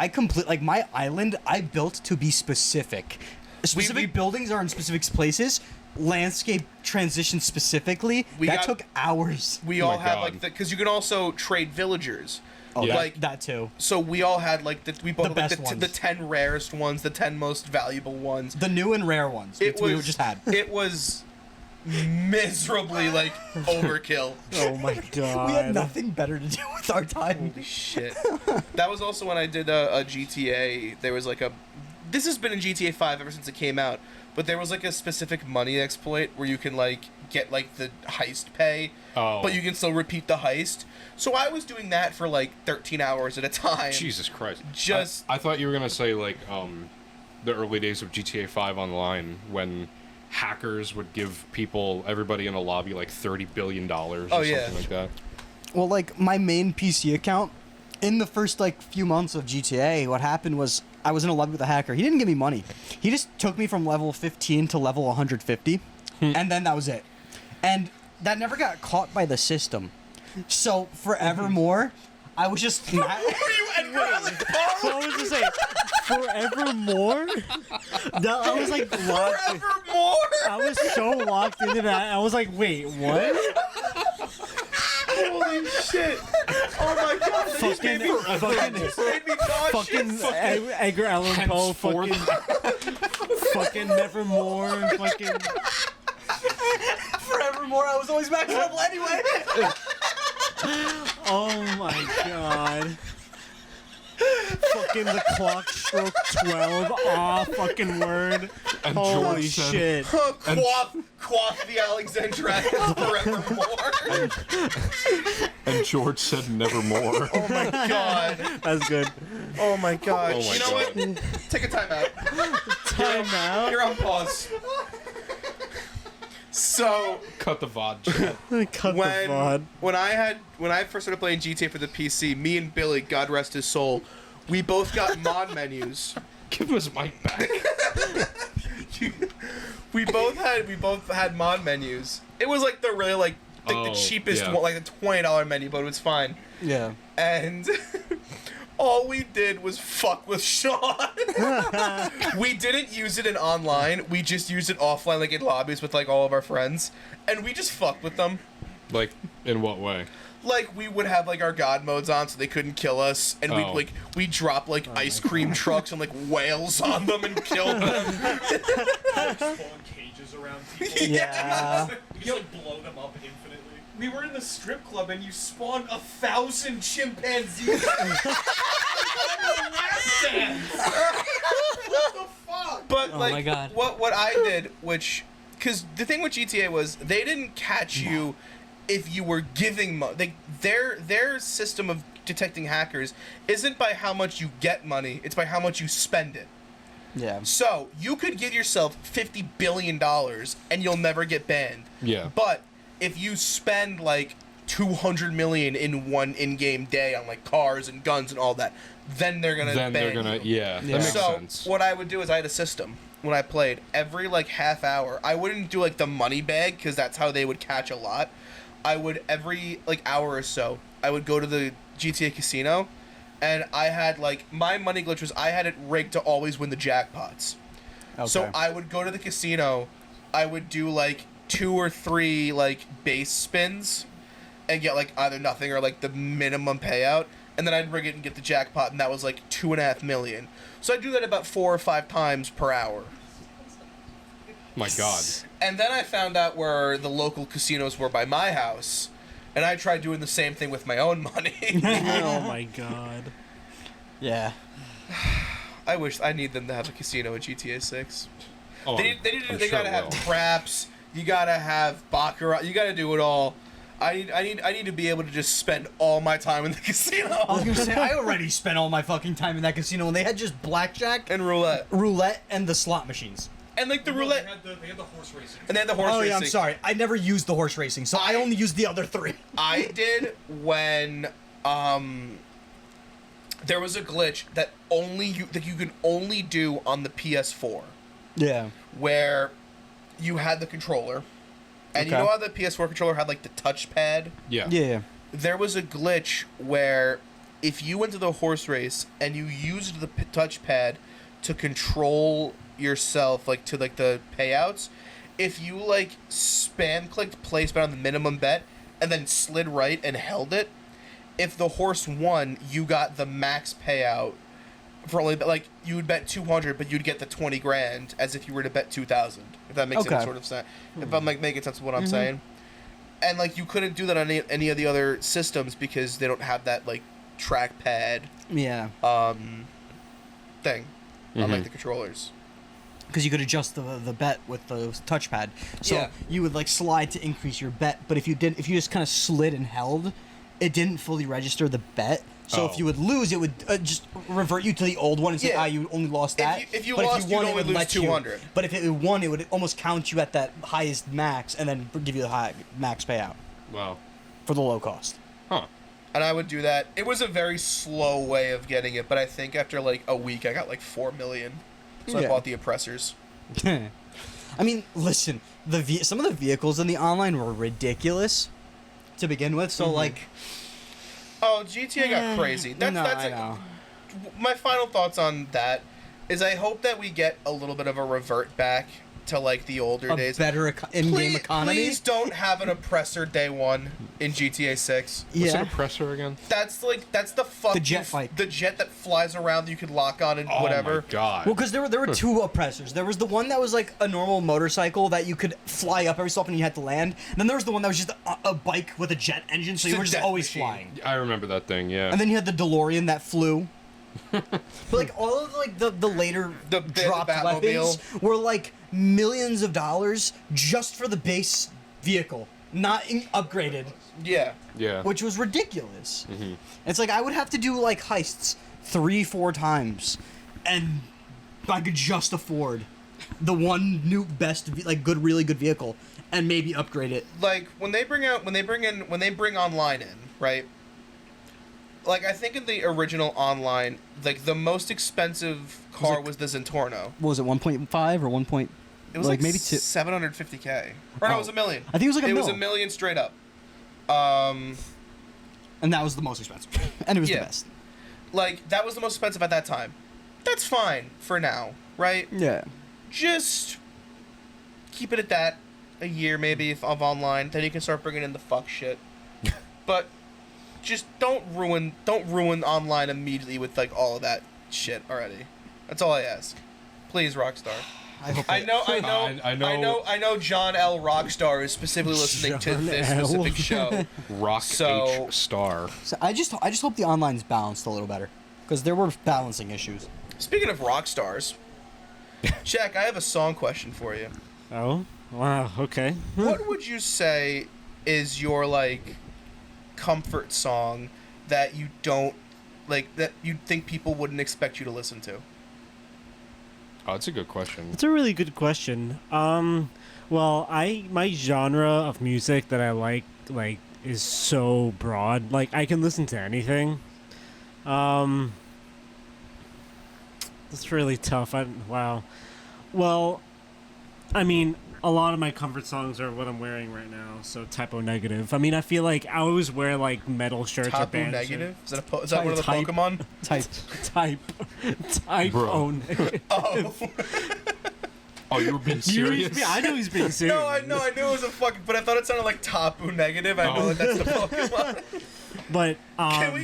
like, my island, I built to be specific. Specific buildings are in specific places. Landscape transition specifically, that took hours.
We
Oh
all
my
had
God.
like because you can also trade villagers.
Oh,
Yeah.
Like
that too.
so we all had like we both
The
had, like,
best ones.
the 10 rarest ones, the 10 most valuable ones.
The new and rare ones. We just had.
It was miserably like overkill.
Oh my god.
We had nothing better to do with our time.
Holy shit. That was also when I did a GTA. There was like this has been in GTA 5 ever since it came out, but there was like a specific money exploit where you can like get like the heist pay, but you can still repeat the heist. So I was doing that for like 13 hours at a time.
Jesus Christ.
Just-
I thought you were gonna say like the early days of GTA 5 Online when hackers would give everybody in a lobby like $30 billion or
Oh,
something
yeah.
like that.
Well, like, my main PC account, in the first, like, few months of GTA, what happened was I was in a lobby with a hacker. He didn't give me money. He just took me from level 15 to level 150, and then that was it. And that never got caught by the system. So, forevermore, I was just not...
Were you Edgar Allan Poe?
So I was just saying, forevermore? No, I was like locked.
Forevermore?
I was so locked into that. I was like, wait, what?
Holy shit! Oh my god! That just
Fucking,
made me,
fucking,
made me nauseous.
fucking Edgar Allan Poe, fucking, fucking Nevermore, fucking.
Forevermore, I was always max level anyway.
Oh my god. Fucking the clock stroke 12. Ah, fucking word.
And
Holy
George said-
shit.
Quaff the Alexandrians forevermore.
And George said nevermore.
Oh my god.
That's good.
Oh my god.
Oh my
You know what? Take a time out.
Time out.
You're on pause. So
Cut the VOD chat.
Cut the VOD.
when I first started playing GTA for the PC, me and Billy, God rest his soul, we both got mod menus.
Give him his mic back.
we both had mod menus. It was like the really like the
Oh,
cheapest
yeah.
one, like the $20 menu, but it was fine.
Yeah.
And All we did was fuck with Sean. We didn't use it in online. We just used it offline, like in lobbies with like all of our friends, and we just fucked with them.
Like, in what way?
Like we would have like our god modes on so they couldn't kill us, and we drop like ice cream trucks and like whales on them and kill them.
Spawn cages around people.
Yeah.
You just like blow them up infinitely.
We were in the strip club and you spawned 1,000 chimpanzees. What the fuck? But
Oh
like,
my God.
what I did, because the thing with GTA was they didn't catch you if you were giving money. Their system of detecting hackers isn't by how much you get money; it's by how much you spend it.
Yeah.
So you could give yourself $50 billion and you'll never get banned.
Yeah.
But if you spend like 200 million in one in-game day on like cars and guns and all that, then they're gonna ban you.
That makes
So
sense.
what I would do is I had a system when I played. Every like half hour, I wouldn't do like the money bag because that's how they would catch a lot. I would every like hour or so, I would go to the GTA casino, and I had like my money glitch was I had it rigged to always win the jackpots.
Okay.
So I would go to the casino, I would do like 2 or 3 like base spins, and get like either nothing or like the minimum payout, and then I'd rig it and get the jackpot, and that was like 2.5 million. So I do that about 4 or 5 times per hour.
My God.
And then I found out where the local casinos were by my house, and I tried doing the same thing with my own money.
Oh my god.
Yeah.
I wish I need them to have a casino in GTA 6.
Oh,
They
I'm
they
sure
gotta
it
have
will.
traps. You gotta have baccarat. You gotta do it all. I need to be able to just spend all my time in the
I
casino
was gonna say I already spent all my fucking time in that casino, and they had just blackjack,
and roulette,
and the slot machines.
and like the
No,
roulette,
They had the horse racing.
and they had the horse
Oh
racing.
yeah, I'm sorry. I never used the horse racing, so I only used the other 3.
I did when there was a glitch that you can only do on the PS4,
Yeah.
where you had the controller, and you
Okay.
know how the PS4 controller had like the touchpad.
Yeah.
Yeah.
There was a glitch where if you went to the horse race and you used the touchpad to control yourself, like to like the payouts, if you like spam clicked place bet on the minimum bet and then slid right and held it, if the horse won, you got the max payout for only like you would bet 200, but you'd get the 20 grand as if you were to bet 2,000. If that makes
Okay.
any sort of sense. If I'm like making sense of what I'm saying. And like you couldn't do that on any of the other systems because they don't have that like trackpad
Yeah.
thing on like the controllers.
Because you could adjust the bet with the touchpad. So
Yeah.
you would like slide to increase your bet, but if you just kind of slid and held, it didn't fully register the bet. So
Oh.
if you would lose, it would just revert you to the old one and say,
Yeah.
you only lost that.
If you
But
lost, you'd
won, it
only
would
lose
let you.
200.
But if it won, it would almost count you at that highest max and then give you the high max payout
Wow.
for the low cost.
Huh.
And I would do that. It was a very slow way of getting it, but I think after like a week, I got like 4 million. So I
Yeah.
bought the oppressors.
I mean, listen, some of the vehicles in the online were ridiculous to begin with. So like,
Oh, GTA got crazy. That's
I know.
my final thoughts on that is I hope that we get a little bit of a revert back to like the older
A
days.
better in-game
Please-
economy.
Please don't have an oppressor day one in GTA 6.
What's an
Yeah.
oppressor again?
That's the fuck
The jet bike.
the jet that flies around that you could lock on and
Oh
whatever.
my God.
Well, because there were 2 oppressors. There was the one that was like a normal motorcycle that you could fly up every so often and you had to land. And then there was the one that was just a bike with a jet engine, so
Just
you
a
were just
death
always
machine.
flying.
I remember that thing. Yeah.
And then you had the DeLorean that flew. But like all of like the later
The
dropped
Batmobile.
weapons were like millions of dollars just for the base vehicle, not upgraded,
Yeah.
yeah.
which was ridiculous. It's like I would have to do like heists 3-4 times, and I could just afford the one new really good vehicle and maybe upgrade it.
Like when they bring online in, right? Like I think in the original online, like the most expensive car was the Zentorno.
What was it, 1.5 or 1.
It was like
maybe 2.
750K. Or no, it was a million.
I think it was like a
It was
mil.
a million straight up.
And that was the most expensive, and it was
Yeah.
the best.
like that was the most expensive at that time. That's fine for now, right?
Yeah.
Just keep it at that. A year maybe of online, then you can start bringing in the fuck shit. But just don't ruin online immediately with like all of that shit already. That's all I ask. Please, Rockstar. I know John L. Rockstar is specifically listening to
John
this
L.
specific show.
Rock
So-
H Star.
So I just hope the online's balanced a little better, because there were balancing issues.
Speaking of rock stars, Jack, I have a song question for you.
Oh, wow. Okay.
What would you say is your like comfort song that you don't like that you think people wouldn't expect you to listen to?
Oh, that's a good question.
It's a really good question. Well, my genre of music that I like is so broad. Like I can listen to anything. It's really tough. Wow. Well, I mean, a lot of my comfort songs are what I'm wearing right now. So Typo Negative. I mean, I feel like I always wear like metal shirts or
Tapu
band
Negative?
shirts.
Is that one of the
Type.
Pokemon?
Type.
Typo Negative.
Oh.
Oh, you were being
You were-
serious?
I know he's being serious.
No, I knew it was a fucking, but I thought it sounded like Tapu Negative. I know that that's the Pokemon.
But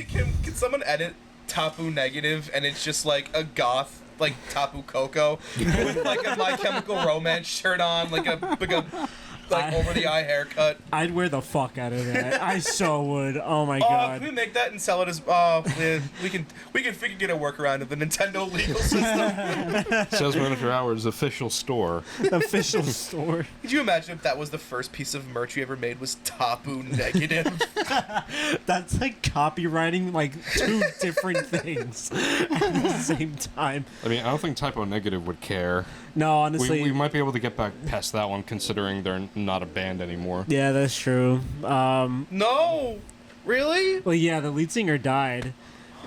Can someone edit Tapu Negative and it's just like a goth like Tapu Koko with like a My Chemical Romance shirt on, like a over the eye haircut.
I'd wear the fuck out of that. I so would. Oh my
Oh,
god.
can we make that and sell it as? We can get a workaround of the Nintendo legal system.
Salesman After Hours official store.
Official store.
Could you imagine if that was the first piece of merch we ever made was Tapu Negative?
That's like copywriting like two different things at the same time.
I mean, I don't think Typo Negative would care.
No, honestly.
We might be able to get back past that one, considering they're not a band anymore.
Yeah, that's true.
No, really?
Well, yeah, the lead singer died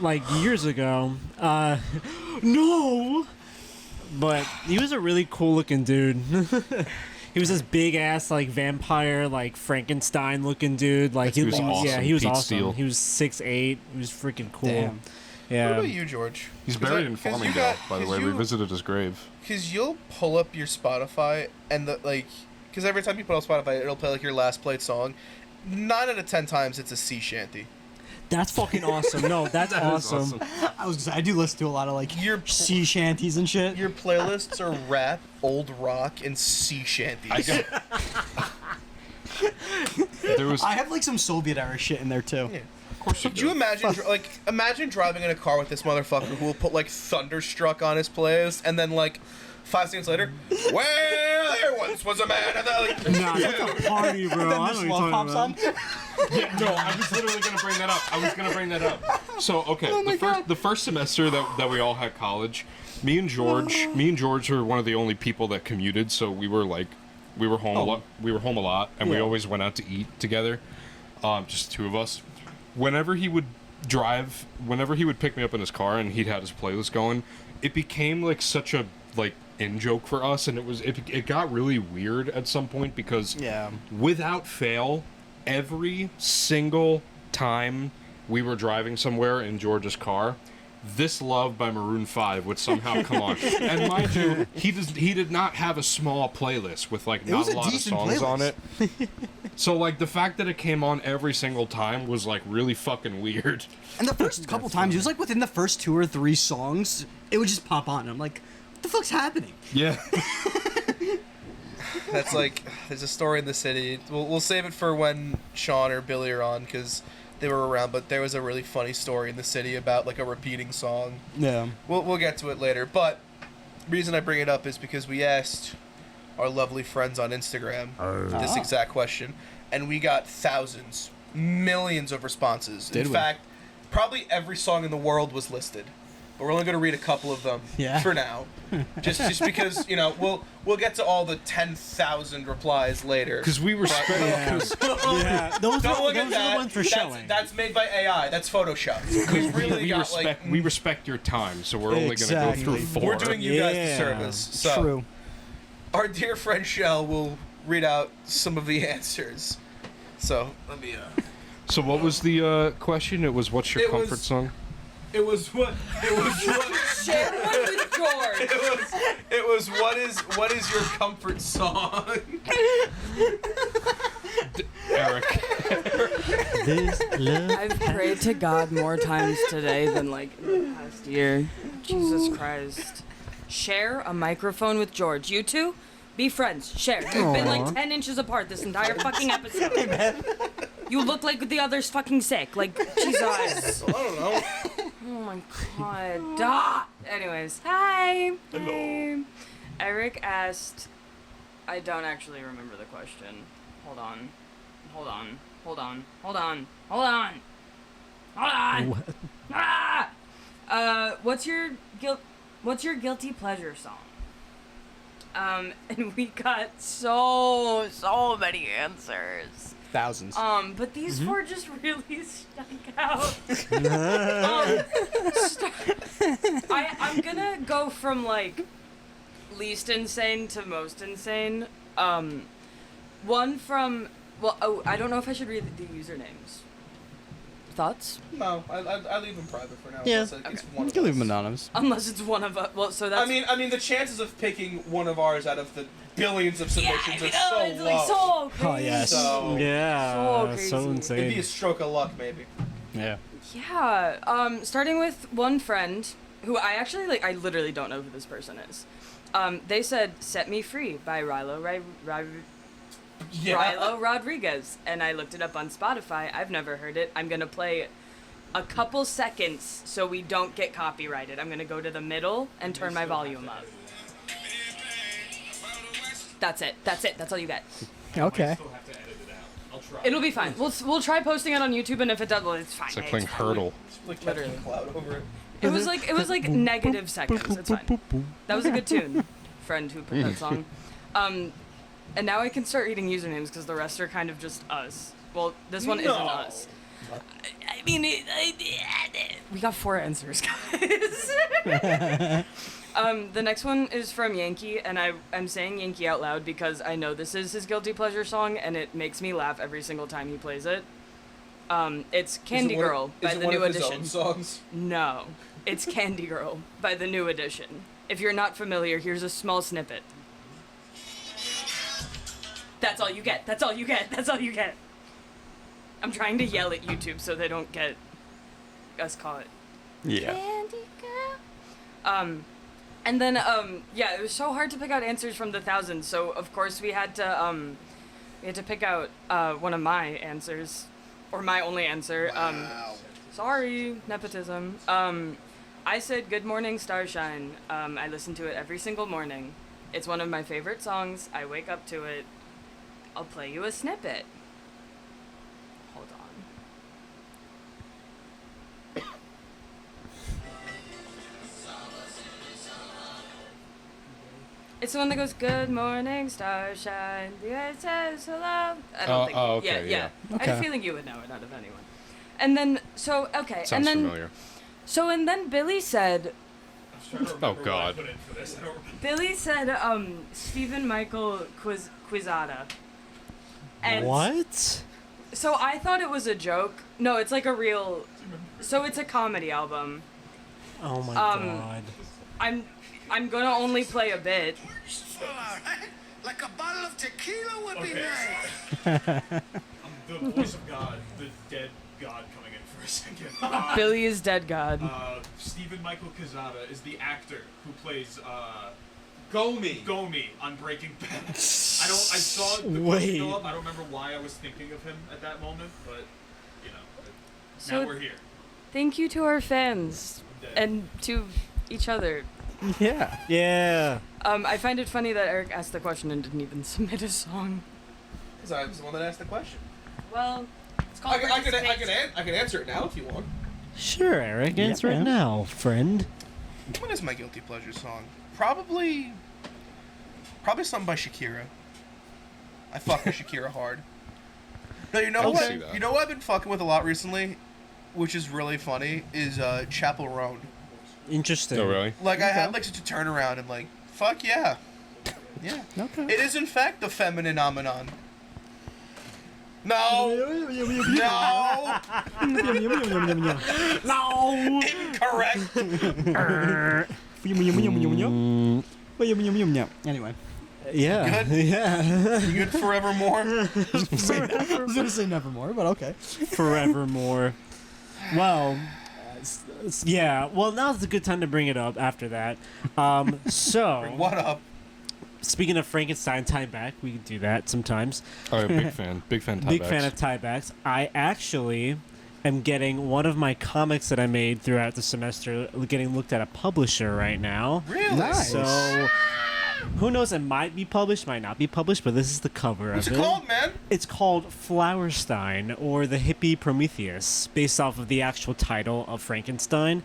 like years ago. No, but he was a really cool looking dude. He was this big ass like vampire, like Frankenstein looking dude. Like
He was awesome.
Yeah, he was
Pete
awesome.
Steele.
He was 6'8". He was freaking cool.
Damn.
Yeah.
What about you, George?
He's
'Cause
buried
I-
in
'cause you
Farmingdale,
got-
by the
'cause
way.
you-
We visited his grave.
Because you'll pull up your Spotify and because every time you put on Spotify, it'll play like your last played song. 9 out of 10 times, it's a sea shanty.
That's fucking awesome. No, that's
That is
awesome.
I do listen to a lot of like sea shanties and shit.
Your playlists are rap, old rock, and sea shanties.
I got, there was.
I have like some Soviet era shit in there too.
Yeah.
Of course
Could you imagine, imagine driving in a car with this motherfucker who will put like Thunderstruck on his playlist, and then like 5 seconds later, well, there once was a man. And like,
Nah, that's a party, bro.
Then
I
this
know what
love
you're
pops
talking
on.
about.
Yeah, no, I was literally gonna bring that up. So okay, the first semester that we all had college, me and George were one of the only people that commuted, so we were home a lot. We were home a lot, and we
Yeah.
always went out to eat together. Just the two of us. Whenever he would pick me up in his car and he'd had his playlist going, it became like such a like in joke for us, and it got really weird at some point because
Yeah.
without fail, every single time we were driving somewhere in George's car, This Love by Maroon 5 would somehow come on. And mind you, he did not have a small playlist with like not
was
a
a
lot of
decent
songs on it.
playlist.
So like the fact that it came on every single time was like really fucking weird.
And the first couple times, it was like within the first 2 or 3 songs, it would just pop on. And I'm like, what the fuck's happening?
Yeah.
That's like, there's a story in the city. We'll save it for when Sean or Billy are on because they were around. But there was a really funny story in the city about like a repeating song.
Yeah.
We'll get to it later. But the reason I bring it up is because we asked our lovely friends on Instagram this exact question, and we got thousands, millions of responses.
Did
in
we?
fact, probably every song in the world was listed. But we're only going to read a couple of them for now, just because we'll get to all the 10,000 replies later.
Because we respect.
Yeah, those
Don't look
are
at that.
the ones for showing.
That's made by AI. That's Photoshop. We really got
We respect your time, so we're only going to go
Exactly.
through 4.
we're doing you guys a
Yeah.
service. So
True.
our dear friend Shell will read out some of the answers. So let me.
So what was the question? It was what's your
It
comfort
was-
song?
It was what?
Share one with George.
It was what is your comfort song?
Eric.
This love.
I've prayed to God more times today than like in the past year. Jesus Christ. Share a microphone with George. You two, be friends. Share. You've been like 10 inches apart this entire fucking episode. You look like the other's fucking sick. Like, Jesus.
I don't know.
Oh my god. Ah! Anyways, hi. Hello. Eric asked, I don't actually remember the question. Hold on. Ah! What's your guilty pleasure song? And we got so many answers.
Thousands.
But these four just really stuck out. I'm gonna go from like least insane to most insane. One from I don't know if I should read the usernames. Thoughts?
No, I leave them private for now.
Yeah.
Unless it's
You
one of
can leave
us.
them anonymous.
Unless it's one of us. Well, so that's.
I mean, the chances of picking one of ours out of the billions of submissions are so
it's
low.
like so crazy.
Oh, yes.
So
Yeah,
So
so
crazy.
it'd be
insane.
a stroke of luck, maybe.
Yeah.
Yeah. Starting with one friend who I actually I literally don't know who this person is. They said "Set Me Free" by Rilo Rodriguez, and I looked it up on Spotify. I've never heard it. I'm gonna play a couple seconds so we don't get copyrighted. I'm gonna go to the middle and turn my volume up. That's it. That's all you get.
Okay.
Still have to edit it out. I'll try.
It'll be fine. We'll try posting it on YouTube, and if it does, well, it's fine.
It's like playing
fine.
Hurdle.
Like
Literally.
Captain Cloud over it.
It was like negative seconds. It's fine. That was a good tune, friend who put that song. And now I can start reading usernames because the rest are kind of just us. Well, this one isn't us. I mean, we got 4 answers, guys. The next one is from Yankee, and I'm saying Yankee out loud because I know this is his guilty pleasure song, and it makes me laugh every single time he plays it. It's Candy Girl by the New Edition.
Songs?
No, it's Candy Girl by the New Edition. If you're not familiar, here's a small snippet. That's all you get. That's all you get. That's all you get. I'm trying to yell at YouTube so they don't get us caught.
Yeah.
Candy Girl. And then yeah, it was so hard to pick out answers from the thousands. So of course we had to pick out one of my answers, or my only answer. Sorry, nepotism. I said "Good Morning Starshine." I listen to it every single morning. It's one of my favorite songs. I wake up to it. I'll play you a snippet. Hold on. It's the one that goes, "Good morning, starshine. The earth says hello." I don't think.
okay,
yeah. I had a
Okay.
feeling you would know it out of anyone. And then, so okay,
Sounds
and then
familiar.
and then Billy said,
I was trying to remember what I
God.
put in for this. I don't remember.
Billy said, Stephen Michael Quizada. And
What?
so I thought it was a joke. No, it's like a real. So it's a comedy album.
Oh my
Um,
god.
I'm gonna only play a bit.
Like a bottle of tequila would be
Okay.
nice.
I'm the voice of God, the dead God coming in for a second.
Billy is dead god.
Stephen Michael Quezada is the actor who plays
Gomi.
on Breaking Bad. I saw the
Wait.
question go up. I don't remember why I was thinking of him at that moment, but you know,
So-
now we're here.
Thank you to our fans
Dead.
and to each other.
Yeah.
Yeah.
I find it funny that Eric asked the question and didn't even submit a song.
Because I was the one that asked the question.
Well, it's
I
called
can
participation.
answer it now if you want.
Sure, Eric.
Yeah,
Answer it
man.
now, friend.
What is my guilty pleasure song? Probably something by Shakira. I fuck with Shakira hard. No, you know
I'll
what?
see that.
You know what I've been fucking with a lot recently, which is really funny, is Chapel Roan.
Interesting.
Oh, really?
Like I had like such a turnaround and like, fuck yeah. Yeah.
Okay.
It is in fact the feminine phenomenon. No. No.
No.
Incorrect.
Anyway,
Yeah.
Good?
Yeah.
You good forevermore?
I was gonna say nevermore, but okay.
Forevermore. Well, yeah. Well, now's a good time to bring it up after that. So,
What up?
speaking of Frankenstein tieback, we can do that sometimes.
Oh, yeah, big fan. Big fan.
Big fan of tiebacks. I actually am getting one of my comics that I made throughout the semester getting looked at a publisher right now.
Really?
Nice.
So, who knows? It might be published, might not be published, but this is the cover
What's
of
it called, man?
It's called Flowerstein, or the Hippie Prometheus, based off of the actual title of Frankenstein.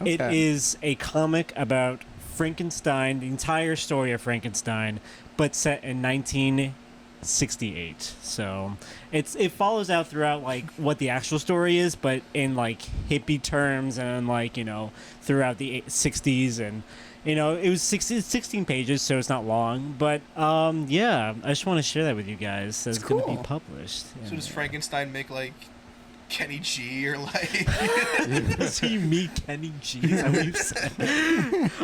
It
Okay.
is a comic about Frankenstein, the entire story of Frankenstein, but set in 1968. So it follows out throughout like what the actual story is, but in like hippie terms and like throughout the 60s and. It was 16 pages, so it's not long. But, yeah, I just want to share that with you guys. So it's going to be
cool.
published.
So does Frankenstein make like Kenny G or like?
Does he meet Kenny G? Is that what you said?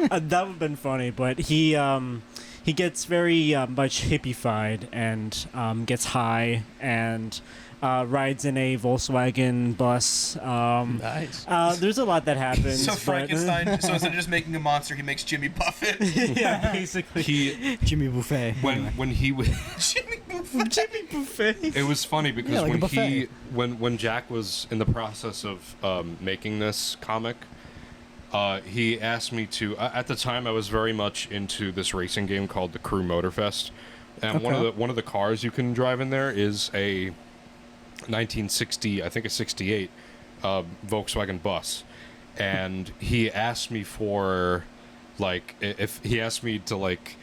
That would have been funny, but he gets very much hippified and gets high and rides in a Volkswagen bus.
Nice.
There's a lot that happens.
So
but-
Frankenstein. So instead of just making a monster, he makes Jimmy Buffett.
yeah, basically.
He
Jimmy Buffet.
when he was.
Jimmy Buffett.
Jimmy Buffet.
It was funny because
Yeah, like a
when
buffet.
when Jack was in the process of making this comic, he asked me to. At the time, I was very much into this racing game called the Crew Motorfest, and
Okay.
one of the cars you can drive in there is a 1960, I think a 68 Volkswagen bus, and he asked me for like if he asked me to like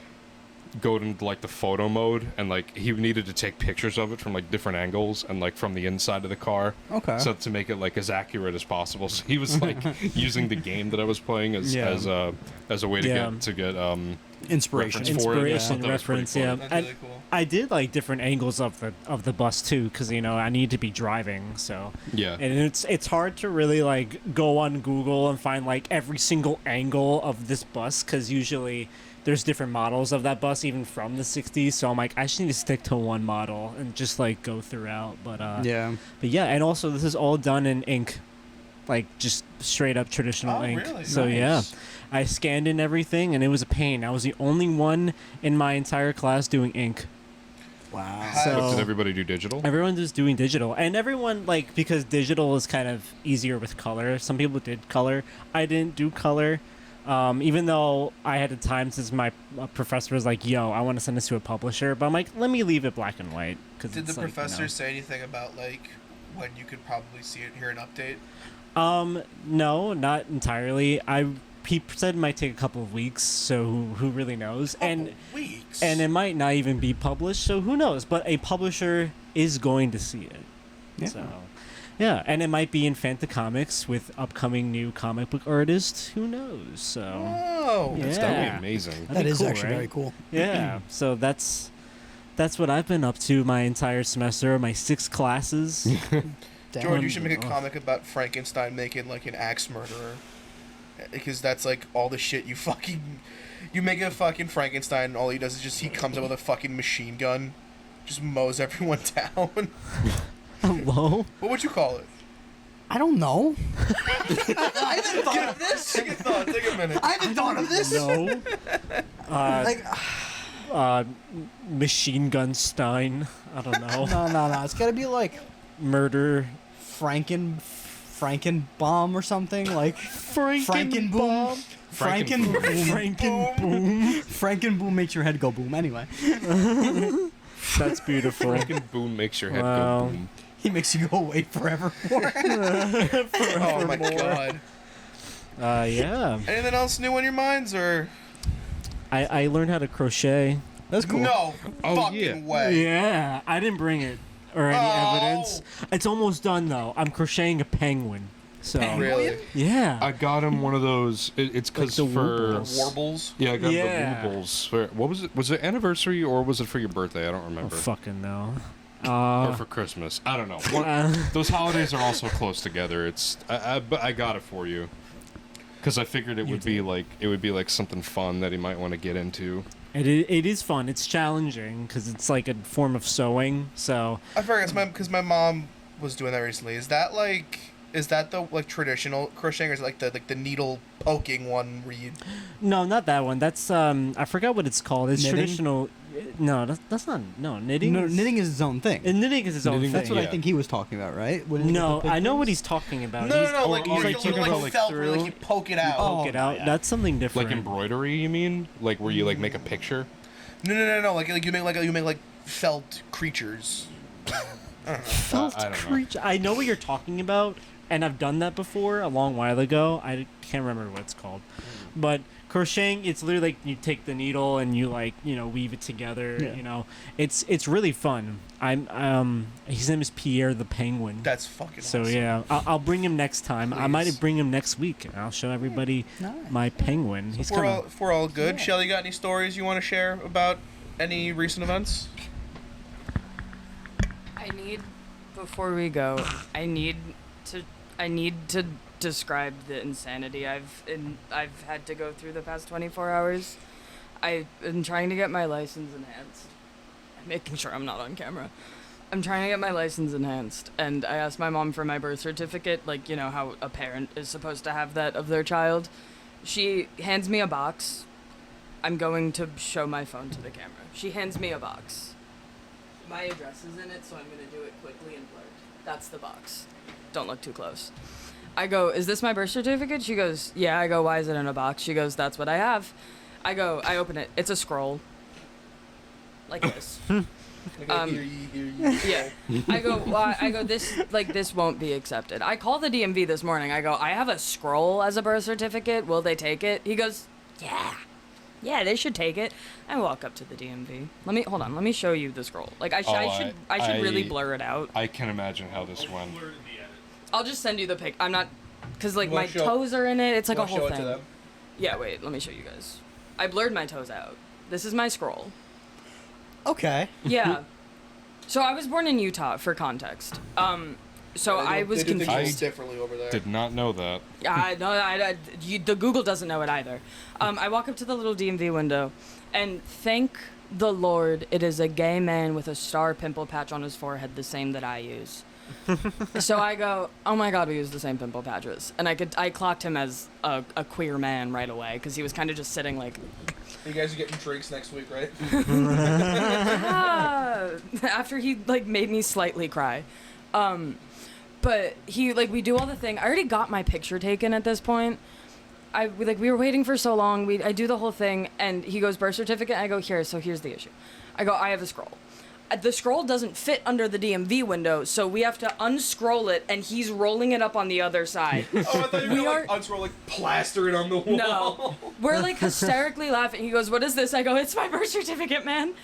go into like the photo mode, and like he needed to take pictures of it from like different angles and like from the inside of the car.
Okay.
So to make it like as accurate as possible. So he was like using the game that I was playing as
Yeah.
as a way to
Yeah.
get
Inspiration.
reference for it.
Inspiration,
That was pretty
reference,
cool.
yeah.
That's really cool.
I did like different angles of the bus too, because I need to be driving, so
Yeah.
and it's hard to really like go on Google and find like every single angle of this bus, because usually there's different models of that bus even from the 60s. So I'm like, I just need to stick to one model and just like go throughout. But
Yeah.
but yeah, and also this is all done in ink, like just straight up traditional
Oh,
ink.
really?
So
Nice.
yeah, I scanned in everything, and it was a pain. I was the only one in my entire class doing ink.
Wow.
So
But did everybody do digital?
everyone just doing digital, and everyone like, because digital is kind of easier with color. Some people did color. I didn't do color. Even though I had the time, since my professor was like, "Yo, I want to send this to a publisher," but I'm like, "Let me leave it black and white." Cause
Did
it's
the
like,
professor say anything about like when you could probably see it, hear an update?
No, not entirely. He said it might take a couple of weeks, so who really knows? And
Weeks.
it might not even be published, so who knows? But a publisher is going to see it.
Yeah.
So, yeah, and it might be in Fanta Comics with upcoming new comic book artists. Who knows? So,
Oh.
Yeah.
That would be amazing.
That'd
That
be
is
cool,
actually
right?
very cool.
yeah. So that's what I've been up to my entire semester. My 6 classes.
George, you should make a
Oh.
comic about Frankenstein making like an axe murderer, because that's like all the shit you make a fucking Frankenstein, and all he does is just he comes up with a fucking machine gun, just mows everyone down.
Hello.
What would you call it?
I don't know.
I haven't thought of this. Take a thought. Take a minute.
I haven't thought of this.
No.
Like,
Machine Gun Stein. I don't know.
no. It's got to be like
Murder.
Frankenbomb or something. Like Frankenboom.
Frankenboom.
Frankenboom makes your head go boom. Anyway,
That's beautiful.
Franken boom makes your head
Wow.
go boom.
he makes you go away forever.
Oh my god.
Yeah.
Anything else new on your minds, or
I learned how to crochet.
That's cool.
no
Oh,
fucking
yeah.
way?
Yeah. I didn't bring it or any
Oh.
evidence. It's almost done though. I'm crocheting a penguin. So
Really?
yeah.
I got him one of those. It's because
the
for
Warbles.
yeah, I got
Yeah.
the Woobles. For, what was it? Was it anniversary or was it for your birthday? I don't
Oh,
remember.
fucking no.
or for Christmas. I don't know. Those holidays are all so close together. But I got it for you because I figured it would be like something fun that he might want to get into.
It is fun. It's challenging because it's like a form of sewing. So
I forget because my mom was doing that recently. Is that the like traditional crocheting, or is it like the needle poking one where you?
no, not that one. That's I forgot what it's called. It's
Knitting?
traditional. No, that's not. No, knitting.
No, knitting is its own thing.
And knitting is its own
Knitting-
thing.
That's what I
Yeah.
think he was talking about, right? When
No,
the
I know what
pictures?
he's talking about.
No,
He's,
like
oh,
you're
like
like, little,
talking about,
like
like,
felt where like
through-
you poke it out.
poke it out.
yeah.
That's something different.
Like embroidery, you mean? Like where you like make a picture?
No. Like you make like felt creatures.
Felt
I don't know.
creature. I know what you're talking about, and I've done that before a long while ago. I can't remember what it's called, but crocheting, it's literally like you take the needle and you like weave it together.
Yeah.
It's really fun. His name is Pierre the Penguin.
That's fucking.
So
awesome.
yeah, I'll bring him next time. I might
Please.
bring him next week, and I'll show everybody
Nice.
my penguin. He's
If we're
kind
all,
of
if we're all good,
Yeah.
Shelly, you got any stories you want to share about any recent events?
Before we go, I need to describe the insanity I've had to go through the past 24 hours. I've been trying to get my license enhanced. I'm making sure I'm not on camera. I'm trying to get my license enhanced, and I asked my mom for my birth certificate, like, how a parent is supposed to have that of their child. She hands me a box. I'm going to show my phone to the camera. She hands me a box. My address is in it, so I'm going to do it quickly and blurred. That's the box. Don't look too close. I go, is this my birth certificate? She goes, yeah. I go, why is it in a box? She goes, that's what I have. I go, I open it. It's a scroll. Like this. Yeah. I go, well, this won't be accepted. I call the DMV this morning. I go, I have a scroll as a birth certificate. Will they take it? He goes, yeah. Yeah, they should take it. I walk up to the DMV. Let me show you the scroll. Like I should really blur it out.
I can imagine how this went.
Blur in the edit.
I'll just send you the pic. I'm not, cause like
You wanna
my
show-
toes are in it. It's like a
Wanna
whole
show it to
thing.
them?
Yeah, wait. Let me show you guys. I blurred my toes out. This is my scroll.
Okay.
Yeah. So I was born in Utah, for context. So I was
they do things
confused.
differently over there.
Did not know that.
The Google doesn't know it either. I walk up to the little DMV window, and thank the Lord, it is a gay man with a star pimple patch on his forehead, the same that I use. So I go, oh my God, we use the same pimple patches, and I clocked him as a queer man right away because he was kind of just sitting like.
You guys are getting drinks next week, right?
After he like made me slightly cry. But he we do all the thing. I already got my picture taken at this point. We were waiting for so long. I do the whole thing, and he goes, birth certificate. I go, here. So here's the issue. I go, I have a scroll. The scroll doesn't fit under the DMV window, so we have to unscroll it, and he's rolling it up on the other side.
Oh, I thought you were
We
gonna
are-
unscroll plaster it on the wall.
No. We're hysterically laughing. He goes, what is this? I go, it's my birth certificate, man.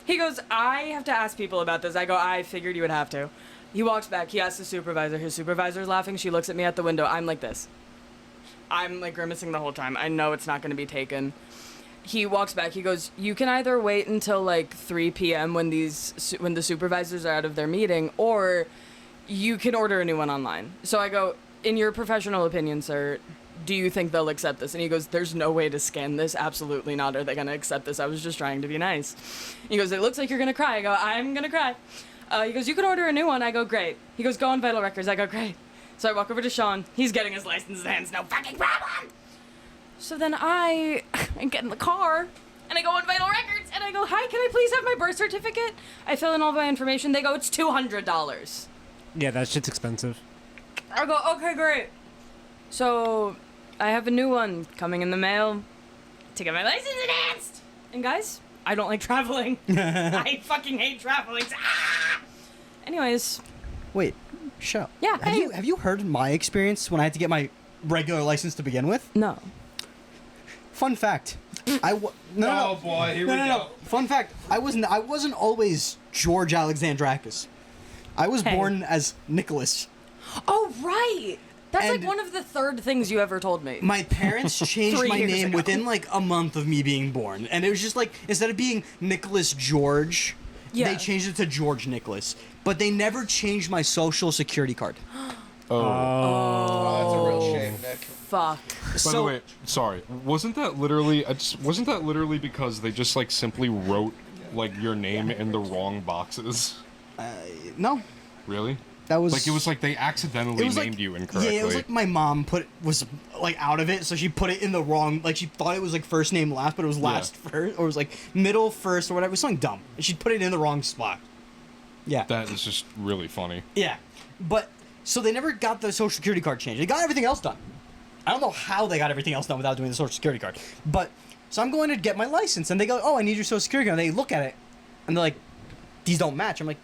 He goes, I have to ask people about this. I go, I figured you would have to. He walks back. He asks the supervisor. His supervisor's laughing. She looks at me at the window. I'm like this. I'm grimacing the whole time. I know it's not going to be taken. He walks back. He goes, you can either wait until 3 p.m. when the supervisors are out of their meeting, or you can order a new one online. So I go, in your professional opinion, sir, do you think they'll accept this? And he goes, there's no way to scan this. Absolutely not. Are they going to accept this? I was just trying to be nice. He goes, it looks like you're going to cry. I go, I'm going to cry. He goes, you can order a new one. I go, great. He goes, go on Vital Records. I go, great. So I walk over to Sean. He's getting his license in hands. No fucking problem. So then I get in the car, and I go on Vital Records, and I go, hi, can I please have my birth certificate? I fill in all my information. They go, it's $200.
yeah, that shit's expensive.
I go, okay, great. So I have a new one coming in the mail to get my license enhanced. And guys, I don't like traveling. I fucking hate traveling. Ah! Anyways,
Wait, show.
Yeah, hey.
Have you heard my experience when I had to get my regular license to begin with?
no.
Fun fact.
Oh boy, here we go.
Fun fact. I wasn't always George Alexandrakis. I was
Hey.
born as Nicholas.
Oh, right. That's
And-
one of the third things you ever told me.
My parents changed
3
my
years
name
ago.
within a month of me being born, and it was just instead of being Nicholas George,
Yeah.
they changed it to George Nicholas, but they never changed my social security card.
Oh, that's a real shame, Nick.
Fuck.
By the way, sorry. Wasn't that literally? Wasn't that literally because they just like simply wrote like your name in the wrong boxes?
No,
Really?
that was
Like it was like they accidentally named
like,
you incorrectly.
Yeah, it was like my mom was like out of it, so she put it in the wrong. Like she thought it was like first name last, but it was last first, or it was like middle first, or whatever. It was something dumb. She put it in the wrong spot. Yeah.
That is just really funny.
Yeah, but so they never got the social security card changed. They got everything else done. I don't know how they got everything else done without doing the social security card. But so I'm going to get my license, and they go, "Oh, I need your social security card." And they look at it, and they're like, "These don't match." I'm like,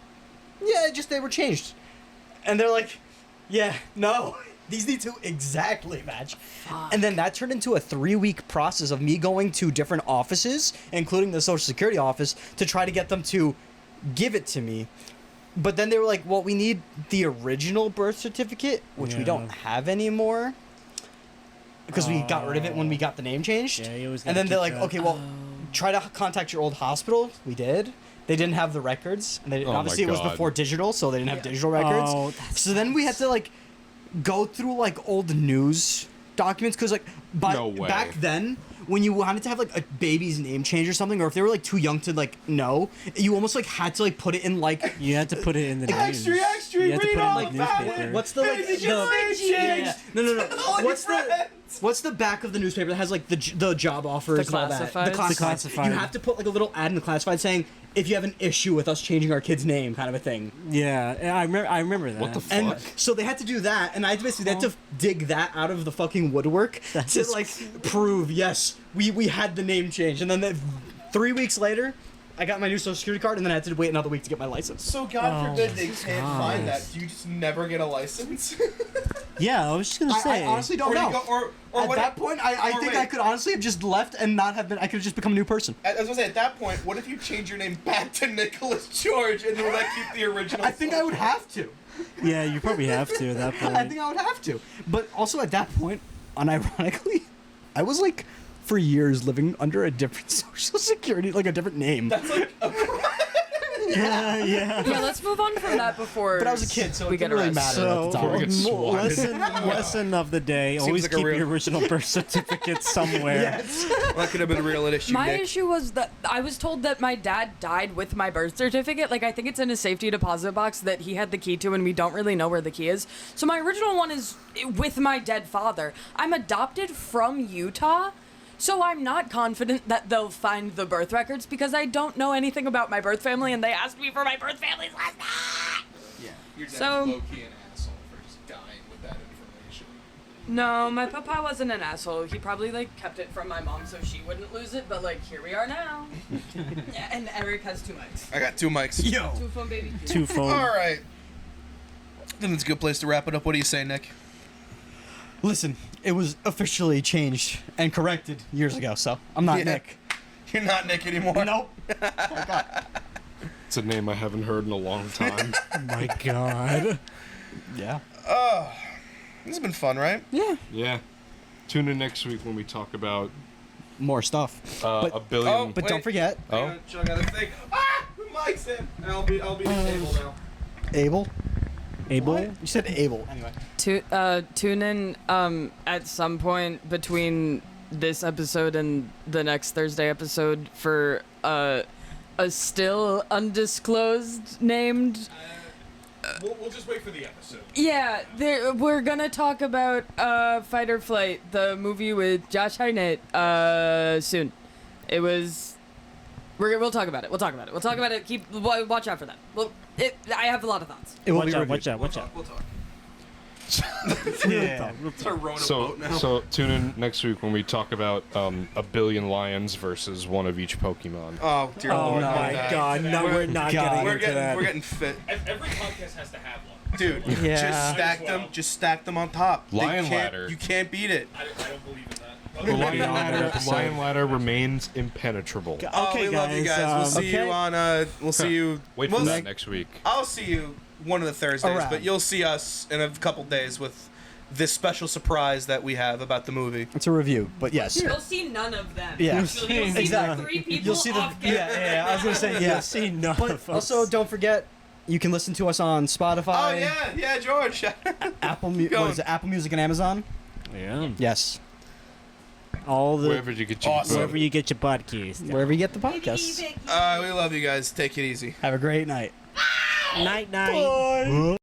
"Yeah, just they were changed." And they're like, "Yeah, no, these need to exactly match." And then that turned into a 3-week process of me going to different offices, including the social security office, to try to get them to give it to me. But then they were like, "Well, we need the original birth certificate, which we
Yeah.
don't have anymore." Because we got rid of it when we got the name changed.
Yeah, you always
and
gotta
then they're
keep
like,
that.
"Okay, well, try to contact your old hospital." We did. They didn't have the records. And they,
Oh my
obviously, it was
God.
before digital, so they didn't have digital records.
Oh, that's
So then we had to like go through like old news documents because like
No way.
back then when you wanted to have like a baby's name change or something, or if they were like too young to like know, you almost like had to like put it in like
You had to put it in the news.
Extra, extra,
You had to
read
put it
all
in the
about
newspaper.
it.
what's the like
Did your name change?
no
All
what's
your
the
friends.
what's the back of the newspaper that has like the job offers
The
and all that?
classifieds?
The classified.
You have to put like a little ad in the classified saying if you have an issue with us changing our kid's name, kind of a thing.
Yeah, I remember that.
What the fuck?
And so they had to do that, and I basically had to dig that out of the fucking woodwork
That's
to
just
like prove yes we had the name change. And then 3 weeks later, I got my new social security card, and then I had to wait another week to get my license.
So God
Oh
forbid
my
they can't find that. Do you just never get a license?
Yeah, I was just gonna
I
say.
honestly don't
or
know.
you go, or
At
what
that
if-
point, I
or
think
wait.
I could honestly have just left and not have been. I could have just become a new person.
I was gonna say, at that point, what if you change your name back to Nicholas George and will that keep the original?
I think I would have to.
Yeah, you probably have to at that point.
I think I would have to. But also at that point, unironically, I was like, for years living under a different social security, like a different name.
That's like a
yeah, yeah.
Yeah, let's move on from that before.
But I was a kid, so
we
it
get
didn't really
arrested.
matter.
So,
at the
Before we
time.
get swatted.
lesson of the day: always
like a
keep
real-
your original birth certificate somewhere.
Yes.
that could have been a real issue.
My
Nick.
issue was that I was told that my dad died with my birth certificate. Like, I think it's in a safety deposit box that he had the key to, and we don't really know where the key is. So my original one is with my dead father. I'm adopted from Utah, so I'm not confident that they'll find the birth records because I don't know anything about my birth family, and they asked me for my birth family's last name.
Yeah, your dad's
So-
low-key an asshole for just dying with that information.
No, my papa wasn't an asshole. He probably like kept it from my mom so she wouldn't lose it. But like, here we are now. Yeah, and Eric has 2 mics.
I got 2 mics.
Yo.
2 phone baby.
2 phone.
All right. I think that's a good place to wrap it up. What do you say, Nick?
Listen, it was officially changed and corrected years ago, so I'm not
Yeah.
Nick.
You're not Nick anymore.
Nope.
It's a name I haven't heard in a long time.
Oh my god.
Yeah.
This has been fun, right?
Yeah.
Yeah. Tune in next week when we talk about
More stuff. But-
a billion.
Oh,
But
Wait.
don't forget,
Oh.
Chug out this thing. Ah! The mic's in. I'll be disabled now.
Abel.
Abel?
You said Abel. Anyway.
Tune in at some point between this episode and the next Thursday episode for a still undisclosed named.
We'll just wait for the episode.
Yeah, we're gonna talk about Fight or Flight, the movie with Josh Hartnett, soon. It was. We'll talk about it. We'll talk about it. Watch out for that. I have a lot of thoughts.
It will
Watch
be
out,
reviewed.
watch out, watch out.
We'll talk.
Yeah.
It's a Rona
So,
boat now.
so tune in next week when we talk about a billion lions versus one of each Pokemon.
Oh dear
Oh
Lord!
my
no.
god, no, we're not
God.
getting
We're
into
getting
that.
we're getting fit,
Every podcast has to have one.
dude.
Yeah.
Just stack
Might as
them.
well.
Just stack them on top. They
Lion
can't-
ladder.
You can't beat it.
I don't believe in that.
The
Okay.
Lion Ladder remains impenetrable.
Oh,
Okay,
we love you guys. We'll see
okay.
you on. We'll see you.
Wait for
we'll
that
s-
next week.
I'll see you one of the Thursdays,
Around.
but you'll see us in a couple days with this special surprise that we have about the movie.
It's a review, but yes.
You'll see none of them.
Yeah.
Actually, you'll see
Exactly.
3 people
You'll see the
off camera.
yeah. I was gonna say yeah.
You'll see none
But
of us.
also, don't forget, you can listen to us on Spotify,
Oh yeah, George.
Apple
Going.
what is it? Apple Music and Amazon.
Yeah.
Yes,
All the
Wherever you get your
Awesome.
wherever you get your podcast.
wherever you get the podcast.
We love you guys. Take it easy.
Have a great night.
Night night.